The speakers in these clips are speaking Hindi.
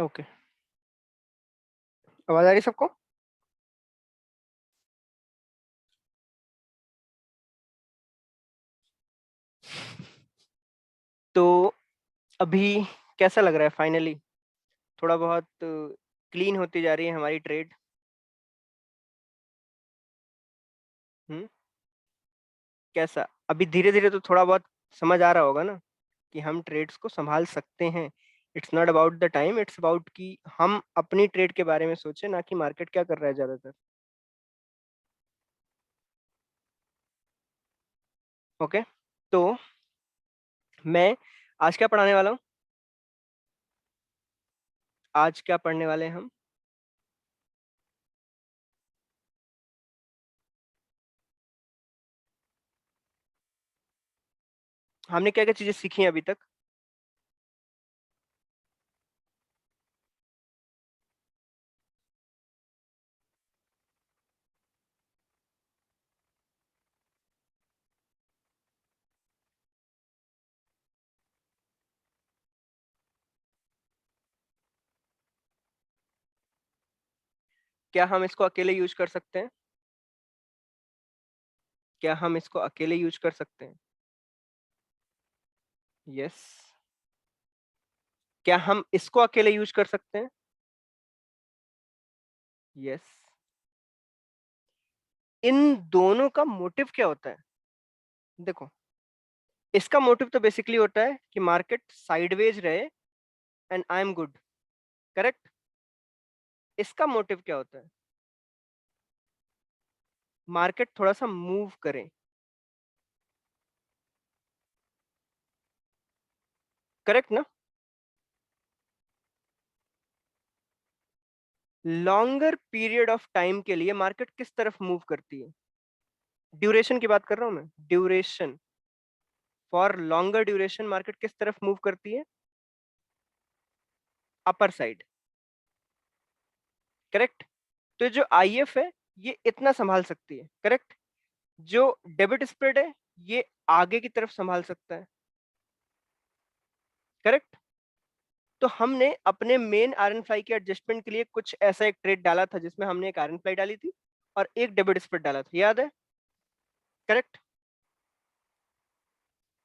ओके। आवाज आ रही सबको? तो अभी कैसा लग रहा है फाइनली? थोड़ा बहुत क्लीन होती जा रही है हमारी ट्रेड। हम्म। कैसा अभी धीरे धीरे तो थोड़ा बहुत समझ आ रहा होगा ना कि हम ट्रेड्स को संभाल सकते हैं। It's not about the time, it's about कि हम अपनी ट्रेड के बारे में सोचें, ना कि मार्केट क्या कर रहा है ज्यादातर। ओके। तो मैं आज क्या पढ़ाने वाला हूँ? आज क्या पढ़ने वाले हैं हम? हमने क्या क्या चीजें सीखी हैं अभी तक? क्या हम इसको अकेले यूज कर सकते हैं? क्या हम इसको अकेले यूज कर सकते हैं? यस। क्या हम इसको अकेले यूज कर सकते हैं? यस। इन दोनों का मोटिव क्या होता है? देखो, इसका मोटिव तो बेसिकली होता है कि मार्केट साइडवेज रहे and I am good. Correct. इसका मोटिव क्या होता है? मार्केट थोड़ा सा मूव करे। करेक्ट ना? लॉन्गर पीरियड ऑफ टाइम के लिए मार्केट किस तरफ मूव करती है? ड्यूरेशन की बात कर रहा हूं मैं, duration. For longer duration market किस तरफ मूव करती है? Upper side. करेक्ट। तो जो आईएफ है ये इतना संभाल सकती है। करेक्ट। जो डेबिट स्प्रेड है ये आगे की तरफ संभाल सकता है। करेक्ट। तो हमने अपने मेन आयरन फ्लाई के एडजस्टमेंट के लिए कुछ ऐसा एक ट्रेड डाला था जिसमें हमने एक आयरन फ्लाई डाली थी और एक डेबिट स्प्रेड डाला था, याद है? करेक्ट।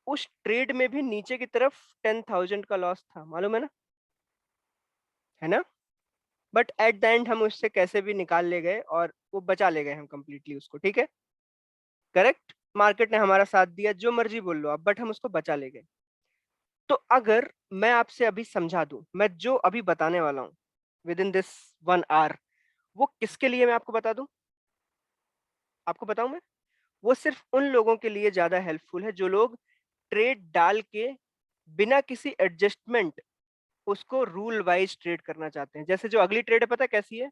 उस ट्रेड में भी नीचे की तरफ 10,000 का लॉस था, मालूम है ना? है ना? बट एट द एंड हम उससे कैसे भी निकाल ले गए और वो बचा ले गए हम कंप्लीटली उसको, ठीक है? करेक्ट। मार्केट ने हमारा साथ दिया, जो मर्जी बोल लो आप, बट हम उसको बचा ले गए। तो अगर मैं आपसे अभी समझा दूं, मैं जो अभी बताने वाला हूं विद इन दिस 1 आवर, वो किसके लिए मैं आपको बता दूं? आपको बताऊं मैं? वो सिर्फ उन लोगों के लिए ज्यादा हेल्पफुल है जो लोग ट्रेड डाल के बिना किसी एडजस्टमेंट उसको रूल वाइज ट्रेड करना चाहते हैं। जैसे जो अगली ट्रेड है, पता है कैसी है?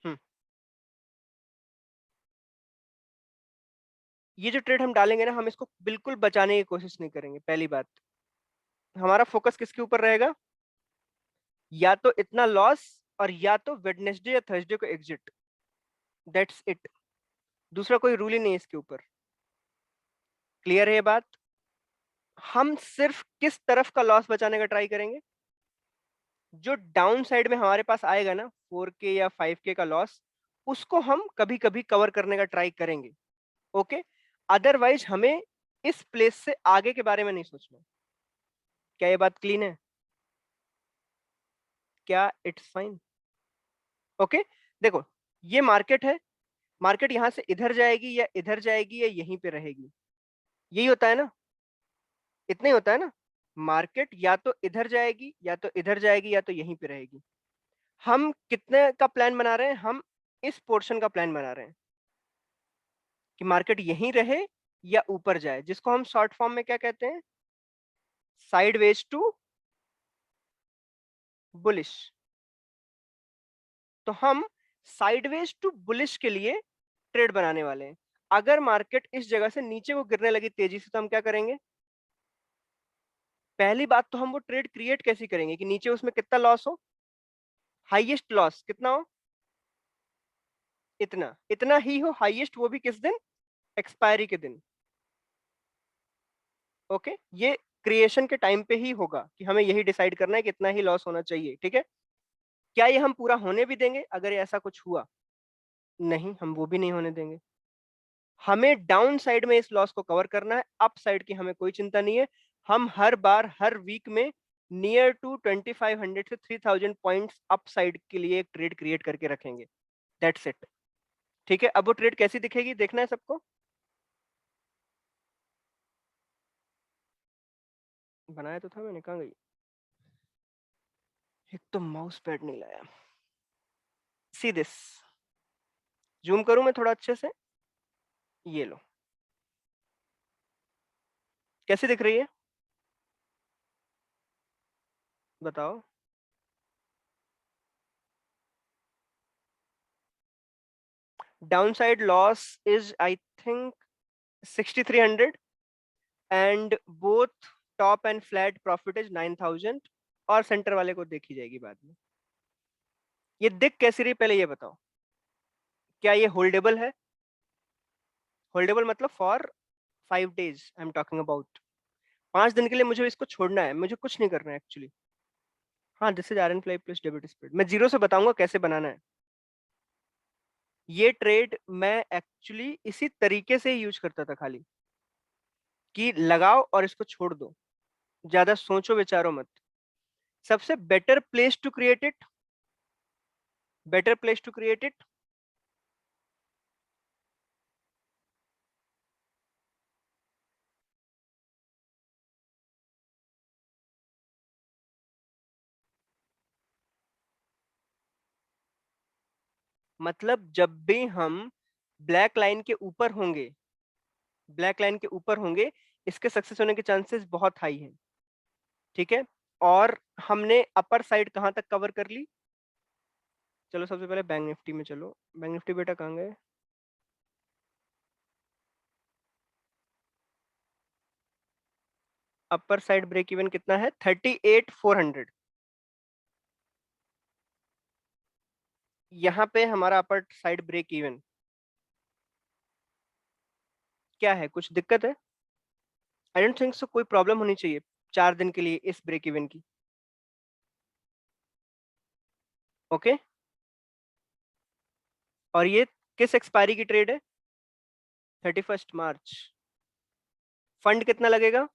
हम्म। ये जो ट्रेड हम डालेंगे ना, हम इसको बिल्कुल बचाने की कोशिश नहीं करेंगे। पहली बात, हमारा फोकस किसके ऊपर रहेगा? या तो इतना लॉस, और या तो वेडनेसडे या थर्सडे को एग्जिट। That's it. दूसरा कोई रूल ही नहीं है इसके ऊपर। क्लियर है ये बात? हम सिर्फ किस तरफ का लॉस बचाने का ट्राई करेंगे? जो डाउन साइड में हमारे पास आएगा ना, 4K या 5K का लॉस, उसको हम कभी कभी कवर करने का ट्राई करेंगे। ओके। अदरवाइज हमें इस प्लेस से आगे के बारे में नहीं सोचना। क्या ये बात क्लीन है? क्या इट्स फाइन? ओके। देखो, ये मार्केट है। मार्केट यहां से इधर जाएगी या इधर जाएगी या यहीं पे रहेगी, यही होता है ना? इतना ही होता है ना? मार्केट या तो इधर जाएगी या तो इधर जाएगी या तो यहीं पे रहेगी। हम कितने का प्लान बना रहे हैं? हम इस पोर्शन का प्लान बना रहे हैं कि मार्केट यहीं रहे या ऊपर जाए, जिसको हम शॉर्ट फॉर्म में क्या कहते हैं? Sideways to bullish. तो हम साइडवेज टू बुलिश के लिए ट्रेड बनाने वाले हैं। अगर मार्केट इस जगह से नीचे को गिरने लगी तेजी से, तो हम क्या करेंगे? पहली बात तो हम वो ट्रेड क्रिएट कैसे करेंगे कि नीचे उसमें कितना लॉस हो? हाईएस्ट लॉस कितना हो, इतना, इतना ही हो हाईएस्ट, वो भी किस दिन, एक्सपायरी के दिन। ओके, ये क्रिएशन के टाइम पे ही होगा कि हमें यही डिसाइड करना है कि इतना ही लॉस होना चाहिए, ठीक है। क्या ये हम पूरा होने भी देंगे अगर ये ऐसा कुछ हुआ? नहीं, हम वो भी नहीं होने देंगे। हमें डाउन साइड में इस लॉस को कवर करना है, अप साइड की हमें कोई चिंता नहीं है। हम हर बार हर वीक में नियर टू 2500 से 3000 पॉइंट्स अप साइड के लिए एक ट्रेड क्रिएट करके रखेंगे, दैट्स इट। ठीक है, अब वो ट्रेड कैसी दिखेगी देखना है सबको। बनाया तो था मैंने, कहाँ गई? एक तो माउस पैड नहीं लाया। सी दिस, जूम करूं मैं थोड़ा अच्छे से, ये लो, कैसी दिख रही है बताओ। Down side loss is I think 6300 and both top and flat profit is 9000, और सेंटर वाले को देखी जाएगी बाद में। ये दिख कैसी रही पहले ये बताओ, क्या ये होल्डेबल है? होल्डेबल मतलब for 5 days I am talking about, 5 दिन के लिए मुझे इसको छोड़ना है, मुझे कुछ नहीं करना है एक्चुअली। हाँ, this is iron fly plus debit spread, मैं जीरो से बताऊंगा कैसे बनाना है। ये ट्रेड मैं एक्चुअली इसी तरीके से ही यूज करता था, खाली कि लगाओ और इसको छोड़ दो, ज्यादा सोचो विचारो मत। सबसे better place to create it, better place to create it, मतलब जब भी हम ब्लैक लाइन के ऊपर होंगे, ब्लैक लाइन के ऊपर होंगे, इसके सक्सेस होने के चांसेस बहुत हाई हैं, ठीक है। और हमने अपर साइड कहां तक कवर कर ली? चलो सबसे पहले बैंक निफ्टी में चलो, बैंक निफ्टी बेटा कहाँ गए? अपर साइड ब्रेक इवन कितना है? 38,400। यहाँ पे हमारा अपर साइड ब्रेक इवन क्या है, कुछ दिक्कत है? आई डोंट थिंक सो, कोई प्रॉब्लम होनी चाहिए 4 दिन के लिए इस ब्रेक इवन की। ओके, और ये किस एक्सपायरी की ट्रेड है? 31 मार्च। फंड कितना लगेगा?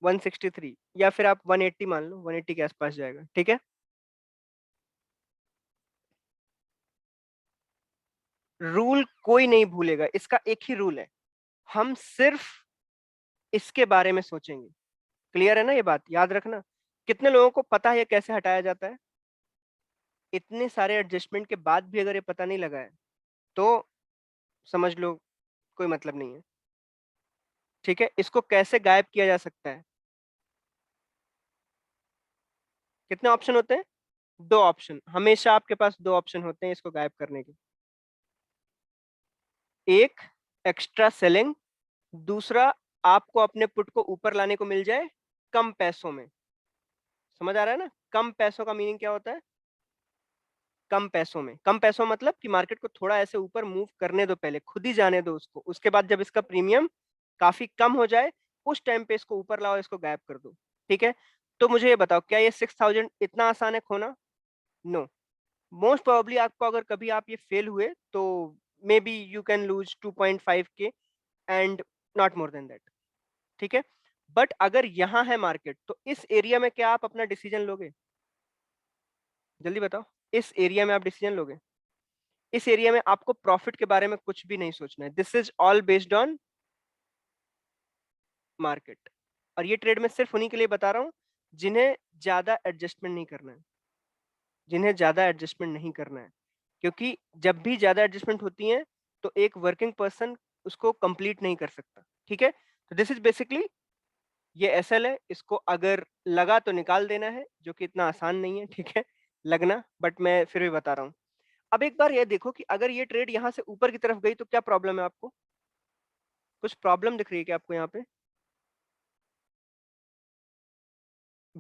163, या फिर आप 180 मान लो, 180 के आसपास जाएगा, ठीक है। रूल कोई नहीं भूलेगा, इसका एक ही रूल है, हम सिर्फ इसके बारे में सोचेंगे। क्लियर है ना ये बात, याद रखना। कितने लोगों को पता है ये कैसे हटाया जाता है? इतने सारे एडजस्टमेंट के बाद भी अगर ये पता नहीं लगा है तो समझ लो कोई मतलब नहीं है, ठीक है। इसको कैसे गायब किया जा सकता है? कितने ऑप्शन होते हैं? 2 ऑप्शन, हमेशा आपके पास 2 ऑप्शन होते हैं इसको गायब करने के। एक, एक्स्ट्रा सेलिंग। दूसरा, आपको अपने पुट को ऊपर लाने को मिल जाए कम पैसों में। समझ आ रहा है ना, कम पैसों का मीनिंग क्या होता है? कम पैसों में, कम पैसों मतलब कि मार्केट को थोड़ा ऐसे ऊपर मूव करने दो, पहले खुद ही जाने दो उसको, उसके बाद जब इसका प्रीमियम काफी कम हो जाए उस टाइम पे इसको ऊपर लाओ, इसको गायब कर दो, ठीक है। तो मुझे ये बताओ, क्या ये 6000 इतना आसान है खोना? नो। मोस्ट प्रोबेबली आपको, अगर कभी आप ये फेल हुए तो may be you can lose 2.5K and not more than that, ठीक है। बट अगर यहाँ है मार्केट तो इस एरिया में क्या आप अपना डिसीजन लोगे? जल्दी बताओ, इस एरिया में आप डिसीजन लोगे? इस एरिया में आपको प्रॉफिट के बारे में कुछ भी नहीं सोचना है, this is all based on market. और ये ट्रेड मैं सिर्फ उन्हीं के लिए बता रहा हूँ जिन्हें ज्यादा एडजस्टमेंट नहीं करना है, जिन्हें ज्यादा एडजस्टमेंट नहीं करना है, क्योंकि जब भी ज्यादा एडजस्टमेंट होती है तो एक वर्किंग पर्सन उसको कंप्लीट नहीं कर सकता, ठीक है। तो दिस इज बेसिकली, ये एसएल है, इसको अगर लगा तो निकाल देना है, जो कि इतना आसान नहीं है, ठीक है, लगना, बट मैं फिर भी बता रहा हूँ। अब एक बार ये देखो कि अगर ये ट्रेड यहाँ से ऊपर की तरफ गई तो क्या प्रॉब्लम है आपको? कुछ प्रॉब्लम दिख रही है क्या आपको यहाँ पे?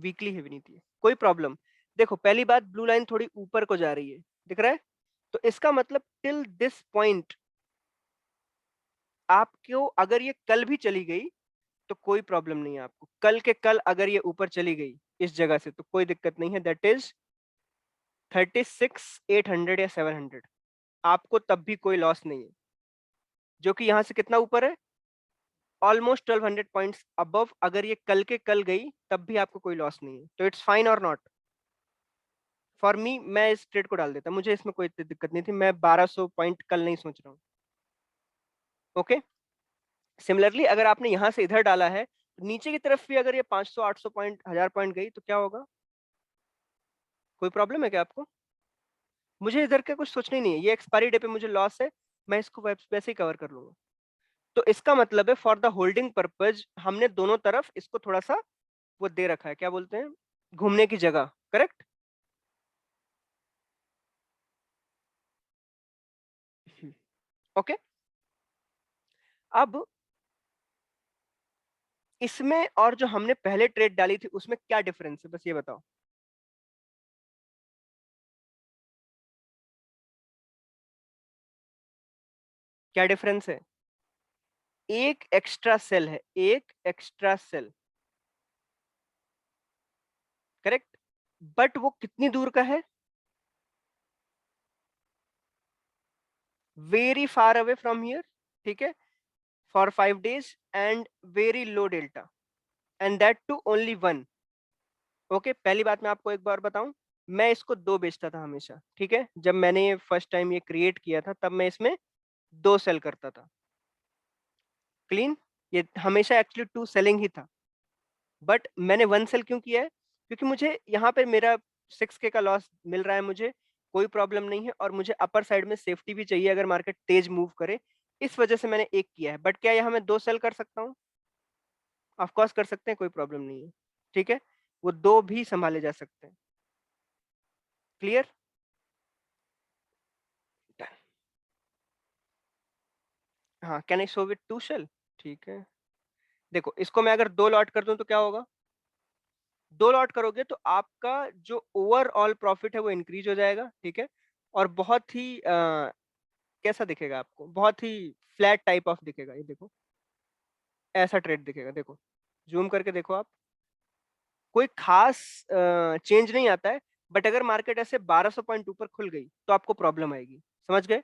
वीकली है भी नहीं थी, कोई प्रॉब्लम। देखो पहली बात, ब्लू लाइन थोड़ी ऊपर को जा रही है, दिख रहा है? तो इसका मतलब टिल दिस पॉइंट आपको अगर ये कल भी चली गई तो कोई प्रॉब्लम नहीं है आपको। कल के कल अगर ये ऊपर चली गई इस जगह से तो कोई दिक्कत नहीं है, दैट इज 36,800 या 700, आपको तब भी कोई लॉस नहीं है। जो कि यहाँ से कितना ऊपर है, ऑलमोस्ट 1200 पॉइंट्स अबव। अगर ये कल के कल गई तब भी आपको कोई लॉस नहीं है, तो इट्स फाइन और नॉट फॉर मी। मैं इस ट्रेड को डाल देता, मुझे इसमें कोई इतनी दिक्कत नहीं थी। मैं 1200 पॉइंट कल नहीं सोच रहा हूँ। ओके, सिमिलरली अगर आपने यहाँ से इधर डाला है, नीचे की तरफ भी अगर ये 500 800 पॉइंट 1000 पॉइंट गई तो क्या होगा? कोई प्रॉब्लम है क्या आपको? मुझे इधर का कुछ सोचना ही नहीं है, ये एक्सपायरी डे पे मुझे लॉस है, मैं इसको वैसे ही कवर कर लूंगा। तो इसका मतलब है फॉर द होल्डिंग पर्पज हमने दोनों तरफ इसको थोड़ा सा वो दे रखा है, क्या बोलते हैं, घूमने की जगह, करेक्ट? ओके, अब इसमें और जो हमने पहले ट्रेड डाली थी उसमें क्या डिफरेंस है, बस ये बताओ। क्या डिफरेंस है? एक एक्स्ट्रा सेल है, एक एक्स्ट्रा सेल, करेक्ट? बट वो कितनी दूर का है? Very far away from here, ठीक है, for 5 days and very low delta, and that too only one. Okay, पहली बात मैं आपको एक बार बताऊं, मैं इसको दो बेचता था हमेशा, ठीक है? जब मैंने ये फर्स्ट टाइम ये क्रिएट किया था तब मैं इसमें दो सेल करता था, क्लीन। ये हमेशा एक्चुअली टू सेलिंग ही था, बट मैंने वन सेल क्यों किया है? क्योंकि मुझे यहाँ पे मेरा 6K का लॉस मिल रहा है, मुझे कोई प्रॉब्लम नहीं है, और मुझे अपर साइड में सेफ्टी भी चाहिए अगर मार्केट तेज मूव करे। इस वजह से मैंने एक किया है, बट क्या यहाँ मैं दो सेल कर सकता हूँ? ऑफकोर्स कर सकते हैं, कोई प्रॉब्लम नहीं है, ठीक है? वो दो भी संभाले जा सकते हैं। क्लियर? हाँ, can I show with to sell? ठीक है, देखो इसको मैं अगर दो लॉट कर दूं तो क्या होगा? दो लॉट करोगे तो आपका जो ओवरऑल प्रॉफिट है वो इंक्रीज हो जाएगा, ठीक है? और बहुत ही कैसा दिखेगा आपको, बहुत ही फ्लैट टाइप ऑफ दिखेगा। ये देखो, ऐसा ट्रेड दिखेगा, देखो जूम करके देखो आप, कोई खास चेंज नहीं आता है। बट अगर मार्केट ऐसे 1200 पॉइंट ऊपर खुल गई तो आपको प्रॉब्लम आएगी, समझ गए?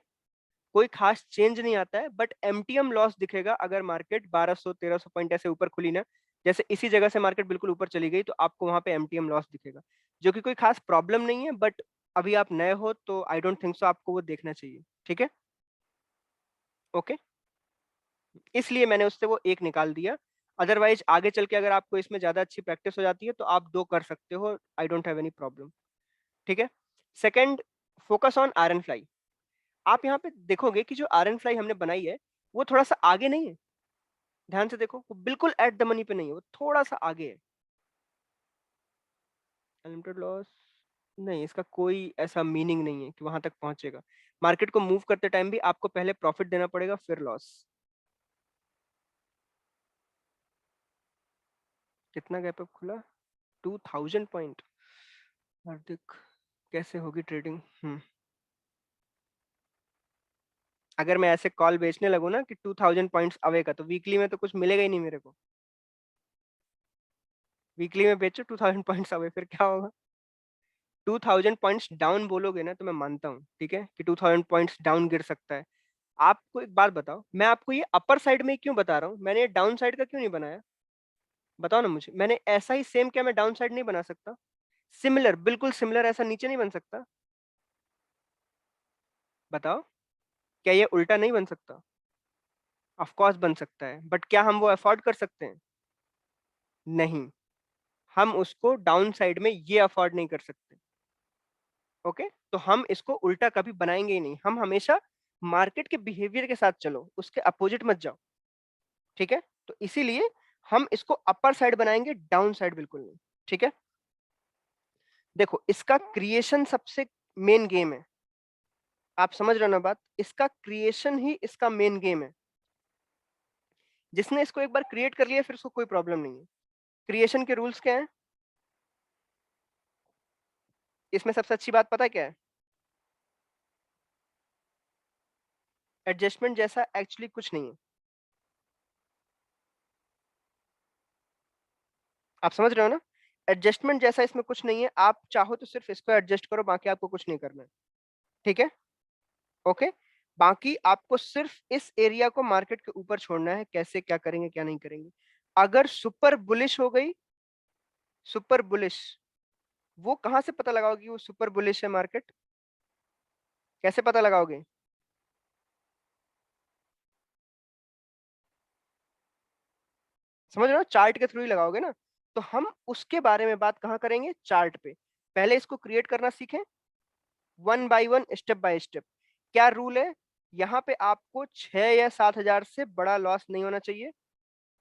कोई खास चेंज नहीं आता है, बट एमटीएम लॉस दिखेगा अगर मार्केट 1200 1300 पॉइंट ऐसे ऊपर खुली ना। जैसे इसी जगह से मार्केट बिल्कुल ऊपर चली गई तो आपको वहां पे एमटीएम लॉस दिखेगा, जो कि कोई खास प्रॉब्लम नहीं है, बट अभी आप नए हो तो आई डोंट थिंक सो आपको वो देखना चाहिए, ठीक है? ओके, इसलिए मैंने उससे वो एक निकाल दिया। अदरवाइज आगे चल के अगर आपको इसमें ज्यादा अच्छी प्रैक्टिस हो जाती है तो आप दो कर सकते हो, I don't have any problem, ठीक है? Second, focus on iron fly. आप यहाँ पे देखोगे कि जो आयरन फ्लाई हमने बनाई है वो थोड़ा सा आगे नहीं है, ध्यान से देखो, वो बिल्कुल एट द मनी पे नहीं है, वो थोड़ा सा आगे है। अनलिमिटेड लॉस नहीं, इसका कोई ऐसा मीनिंग नहीं है कि वहां तक पहुंचेगा। मार्केट को मूव करते टाइम भी आपको पहले प्रॉफिट देना पड़ेगा फिर लॉस। कितना गैप अप खुला? 2000 पॉइंट। हार्दिक, कैसे होगी ट्रेडिंग? अगर मैं ऐसे कॉल बेचने लगूँ ना कि 2000 पॉइंट्स अवे का, तो वीकली में तो कुछ मिलेगा ही नहीं मेरे को। वीकली में बेचो 2000 पॉइंट्स अवे, फिर क्या होगा? 2000 पॉइंट्स डाउन बोलोगे ना तो मैं मानता हूँ, ठीक है, कि 2000 पॉइंट्स डाउन गिर सकता है। आपको एक बात बताओ, मैं आपको ये अपर साइड में क्यों बता रहा हूँ, मैंने ये डाउन साइड का क्यों नहीं बनाया? बताओ ना मुझे, मैंने ऐसा ही सेम क्या मैं डाउन साइड नहीं बना सकता? सिमिलर, बिल्कुल सिमिलर ऐसा नीचे नहीं बन सकता? बताओ, क्या ये उल्टा नहीं बन सकता? ऑफ कोर्स बन सकता है, बट क्या हम वो अफोर्ड कर सकते हैं? नहीं, हम उसको डाउन साइड में ये अफोर्ड नहीं कर सकते। ओके, तो हम इसको उल्टा कभी बनाएंगे ही नहीं, हम हमेशा मार्केट के बिहेवियर के साथ चलो, उसके अपोजिट मत जाओ, ठीक है? तो इसीलिए हम इसको अपर साइड बनाएंगे, डाउन साइड बिल्कुल नहीं, ठीक है? देखो इसका क्रिएशन सबसे मेन गेम है, आप समझ रहे हो ना बात? इसका क्रिएशन ही इसका मेन गेम है। जिसने इसको एक बार क्रिएट कर लिया फिर उसको कोई प्रॉब्लम नहीं है। क्रिएशन के रूल्स क्या है? इसमें सबसे अच्छी बात पता है क्या है? एडजस्टमेंट जैसा एक्चुअली कुछ नहीं है। आप समझ रहे हो ना? एडजस्टमेंट जैसा इसमें कुछ नहीं है। आप चाहो तो सिर्फ इसको एडजस्ट करो, बाकी आपको कुछ नहीं करना है। ठीक है? ओके? बाकी आपको सिर्फ इस एरिया को मार्केट के ऊपर छोड़ना है, कैसे क्या करेंगे, क्या नहीं करेंगे। अगर सुपर बुलिश हो गई, सुपर बुलिश, वो कहाँ से पता लगाओगे कि वो सुपर बुलिश है मार्केट? कैसे पता लगाओगे? समझ रहे हो? चार्ट के थ्रू ही लगाओगे ना। तो हम उसके बारे में बात कहाँ करेंगे? चार्ट पे। पहले इसको क्रिएट करना सीखें, one by one, step by step. क्या रूल है? यहाँ पे आपको 6 या 7 हजार से बड़ा लॉस नहीं होना चाहिए।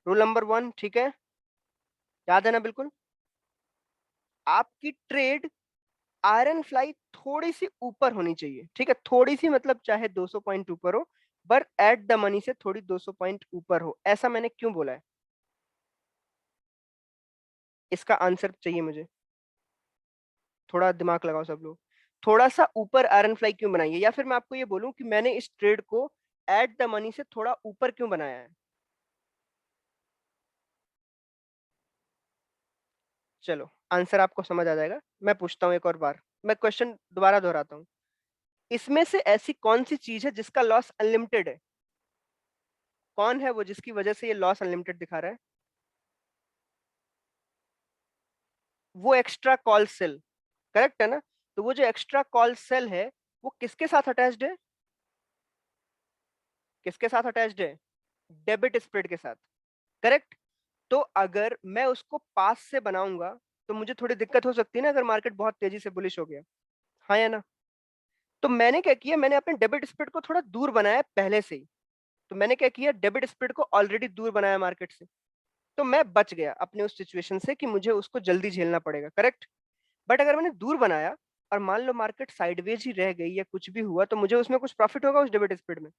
रूल नंबर वन, ठीक है? याद है ना? बिल्कुल। आपकी ट्रेड आयरन फ्लाई थोड़ी सी ऊपर होनी चाहिए, ठीक है? थोड़ी सी मतलब चाहे 200 पॉइंट ऊपर हो, पर एट द मनी से थोड़ी 200 पॉइंट ऊपर हो। ऐसा मैंने क्यों बोला है? इसका आंसर चाहिए मुझे। थोड़ा दिमाग लगाओ सब लोग। थोड़ा सा ऊपर आयरन फ्लाई क्यों बनाई है? या फिर मैं आपको ये बोलूं कि मैंने इस ट्रेड को एट द मनी से थोड़ा ऊपर क्यों बनाया है? चलो, आंसर आपको समझ आ जाएगा। मैं पूछता हूँ एक और बार, मैं क्वेश्चन दोबारा दोहराता हूँ। इसमें से ऐसी कौन सी चीज है जिसका लॉस अनलिमिटेड है? कौन है वो जिसकी वजह से ये लॉस अनलिमिटेड दिखा रहा है? वो एक्स्ट्रा कॉल सेल, करेक्ट है ना? तो वो जो एक्स्ट्रा कॉल सेल है, वो किसके साथ अटैच्ड है? किसके साथ अटैच्ड है? डेबिट स्प्रेड के साथ, करेक्ट? तो अगर मैं उसको पास से बनाऊंगा, तो मुझे थोड़ी दिक्कत हो सकती है ना, अगर मार्केट बहुत तेजी से बुलिश हो गया। हाँ या ना? तो मैंने क्या किया, मैंने अपने डेबिट स्प्रेड को थोड़ा दूर बनाया पहले से ही। तो मैंने क्या किया, डेबिट स्प्रेड को ऑलरेडी दूर बनाया मार्केट से। तो मैं बच गया अपने उस सिचुएशन से कि मुझे उसको जल्दी झेलना पड़ेगा, करेक्ट? बट अगर मैंने दूर बनाया और मान लो मार्केट साइडवेज ही रह गई या कुछ भी हुआ, तो मुझे उसमें कुछ प्रॉफिट होगा उस डेबिट स्प्रेड में?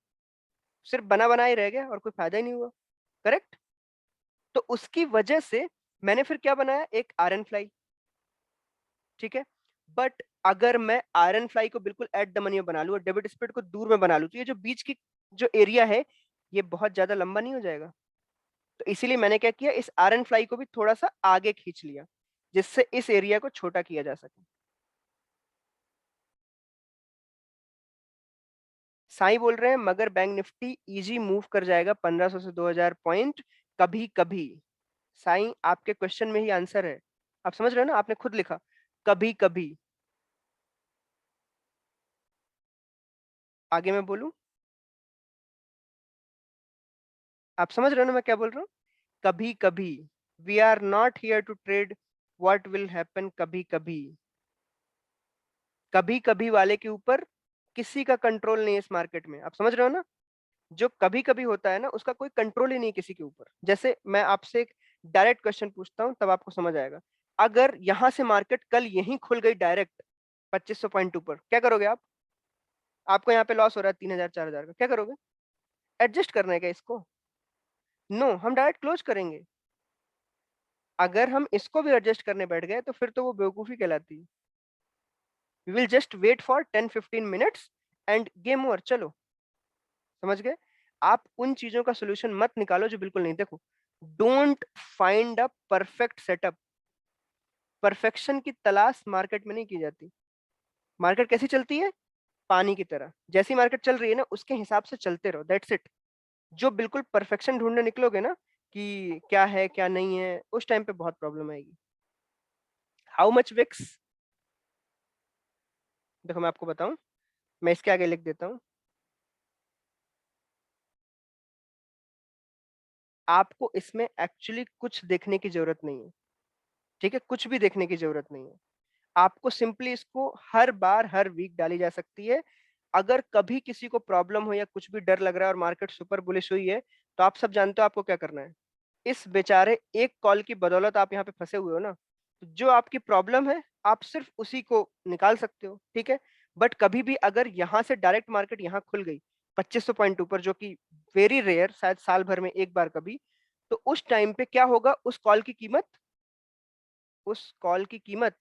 सिर्फ बना बना ही रह गया और कोई फायदा ही नहीं हुआ, करेक्ट? तो उसकी वजह से मैंने फिर क्या बनाया, एक आयरन फ्लाई, ठीक है? बट अगर मैं आयरन फ्लाई को बिल्कुल एट द मनी में बना लूं और डेबिट स्प्रेड को दूर में बना लूं, तो ये जो बीच की जो एरिया है, ये बहुत ज्यादा लंबा नहीं हो जाएगा? तो इसीलिए मैंने क्या किया, इस आयरन फ्लाई को भी थोड़ा सा आगे खींच लिया, जिससे इस एरिया को छोटा किया जा सके। साईं बोल रहे हैं मगर बैंक निफ्टी इजी मूव कर जाएगा 1500 से 2000 पॉइंट कभी कभी। साईं, आपके क्वेश्चन में ही आंसर है। आप समझ रहे हो ना? आपने खुद लिखा कभी कभी। आगे मैं बोलूं? आप समझ रहे हो ना मैं क्या बोल रहा हूँ? कभी कभी। We are not here to trade what will happen कभी कभी। कभी कभी वाले के ऊपर किसी का कंट्रोल नहीं है इस मार्केट में। आप समझ रहे हो ना? जो कभी कभी होता है ना, उसका कोई कंट्रोल ही नहीं है किसी के ऊपर। जैसे मैं आपसे एक डायरेक्ट क्वेश्चन पूछता हूँ, तब आपको समझ आएगा। अगर यहां से मार्केट कल यहीं खुल गई डायरेक्ट 2500 पॉइंट ऊपर, क्या करोगे आप? आपको यहाँ पे लॉस हो रहा है 3000 4000 का, क्या करोगे? एडजस्ट करना है क्या इसको? नो, हम डायरेक्ट क्लोज करेंगे। अगर हम इसको भी एडजस्ट करने बैठ गए, तो फिर तो वो बेवकूफी कहलाती है। We will just wait for 10-15 minutes and game over. चलो, समझ गए? आप उन चीजों का सोल्यूशन मत निकालो जो बिल्कुल नहीं। देखो, don't find a perfect setup. Perfection की तलाश मार्केट में नहीं की जाती। मार्केट कैसी चलती है? पानी की तरह। जैसी मार्केट चल रही है ना, उसके हिसाब से चलते रहो, दैट्स इट। जो बिल्कुल परफेक्शन ढूंढने निकलोगे ना, कि क्या है क्या नहीं है, उस टाइम पे बहुत प्रॉब्लम आएगी। How much VIX? देखो मैं आपको बताऊं, मैं इसके आगे लिख देता हूँ। आपको इसमें एक्चुअली कुछ देखने की जरूरत नहीं है, ठीक है? कुछ भी देखने की जरूरत नहीं है। आपको सिंपली इसको हर बार हर वीक डाली जा सकती है। अगर कभी किसी को प्रॉब्लम हो या कुछ भी डर लग रहा है और मार्केट सुपर बुलिश हुई है, तो आप सब जानते हो आपको क्या करना है। इस बेचारे एक कॉल की बदौलत आप यहाँ पे फंसे हुए हो ना, तो जो आपकी प्रॉब्लम है, आप सिर्फ उसी को निकाल सकते हो, ठीक है? बट कभी भी अगर यहाँ से डायरेक्ट मार्केट यहाँ खुल गई 2500 पॉइंट ऊपर, जो कि वेरी रेयर, शायद साल भर में एक बार कभी, तो उस टाइम पे क्या होगा, उस कॉल की कीमत, उस कॉल की कीमत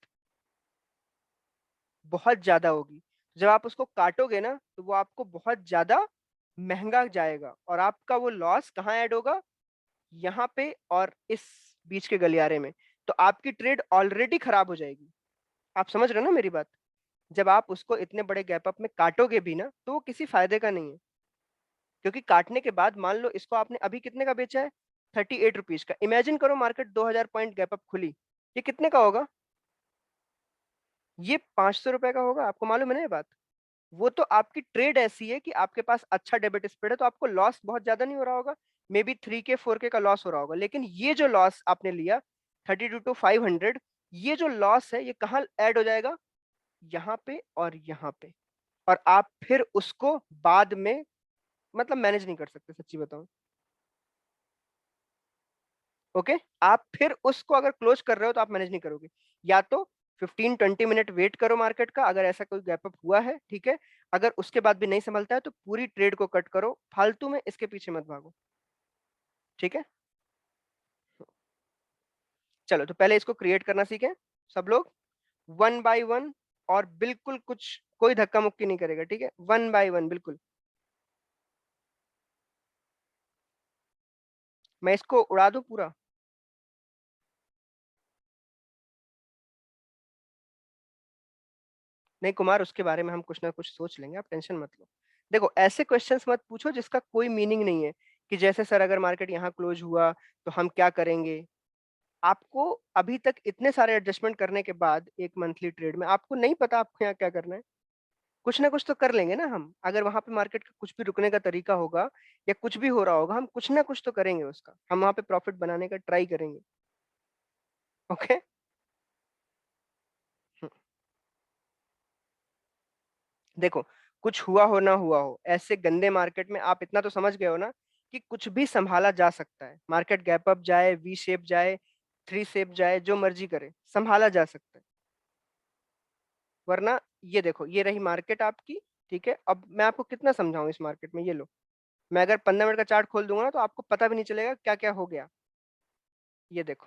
बहुत ज्यादा होगी। जब आप उसको काटोगे ना तो वो आपको बहुत ज्यादा महंगा जाएगा और आपका वो लॉस कहाँ ऐड होगा, यहाँ पे और इस बीच के गलियारे में। तो आपकी ट्रेड ऑलरेडी खराब हो जाएगी। आप समझ रहे हो ना मेरी बात? जब आप उसको इतने बड़े गैप अप में काटोगे भी ना तो वो किसी फायदे का नहीं है, क्योंकि काटने के बाद मान लो इसको आपने अभी कितने का बेचा है, 38 रुपीज का। इमेजिन करो मार्केट 2000 पॉइंट गैप अप खुली, ये कितने का होगा? ये 500 रुपए का होगा। आपको मालूम है ना ये बात? वो तो आपकी ट्रेड ऐसी है कि आपके पास अच्छा डेबिट स्प्रेड है तो आपको लॉस बहुत ज्यादा नहीं हो रहा होगा, मे बी 3K 4K का लॉस हो रहा होगा। लेकिन ये जो लॉस आपने लिया 32 to 500, ये जो लॉस है ये कहाँ ऐड हो जाएगा, यहाँ पे और यहाँ पे। और आप फिर उसको बाद में मतलब मैनेज नहीं कर सकते, सच्ची बताऊं। ओके, आप फिर उसको अगर क्लोज कर रहे हो तो आप मैनेज नहीं करोगे। या तो 15-20 मिनट वेट करो मार्केट का, अगर ऐसा कोई गैप अप हुआ है, ठीक है। अगर उसके बाद भी नहीं संभलता है तो पूरी ट्रेड को कट करो, फालतू में इसके पीछे मत भागो, ठीक है। चलो तो पहले इसको क्रिएट करना सीखें सब लोग, वन बाय वन। और बिल्कुल कुछ कोई धक्का मुक्की नहीं करेगा, ठीक है, वन बाय वन बिल्कुल। मैं इसको उड़ा दूं पूरा? नहीं कुमार, उसके बारे में हम कुछ ना कुछ सोच लेंगे, आप टेंशन मत लो। देखो ऐसे क्वेश्चंस मत पूछो जिसका कोई मीनिंग नहीं है, कि जैसे सर अगर मार्केट यहाँ क्लोज हुआ तो हम क्या करेंगे। आपको अभी तक इतने सारे एडजस्टमेंट करने के बाद एक मंथली ट्रेड में आपको नहीं पता आपको यहाँ क्या करना है। कुछ ना कुछ तो कर लेंगे ना हम, अगर वहां पे मार्केट का कुछ भी रुकने का तरीका होगा या कुछ भी हो रहा होगा, हम कुछ ना कुछ तो करेंगे उसका, हम वहां पे प्रॉफिट बनाने का ट्राई करेंगे। ओके। देखो, कुछ हुआ हो ना हुआ हो, ऐसे गंदे मार्केट में आप इतना तो समझ गए हो ना कि कुछ भी संभाला जा सकता है। मार्केट गैप अप जाए, वी शेप जाए, थ्री शेप जाए, जो मर्जी करे संभाला जा सकता है। वरना ये देखो, ये रही मार्केट आपकी, ठीक है। अब मैं आपको कितना समझाऊं इस मार्केट में, ये लो। मैं अगर 15 मिनट का चार्ट खोल दूंगा ना तो आपको पता भी नहीं चलेगा क्या क्या हो गया। ये देखो,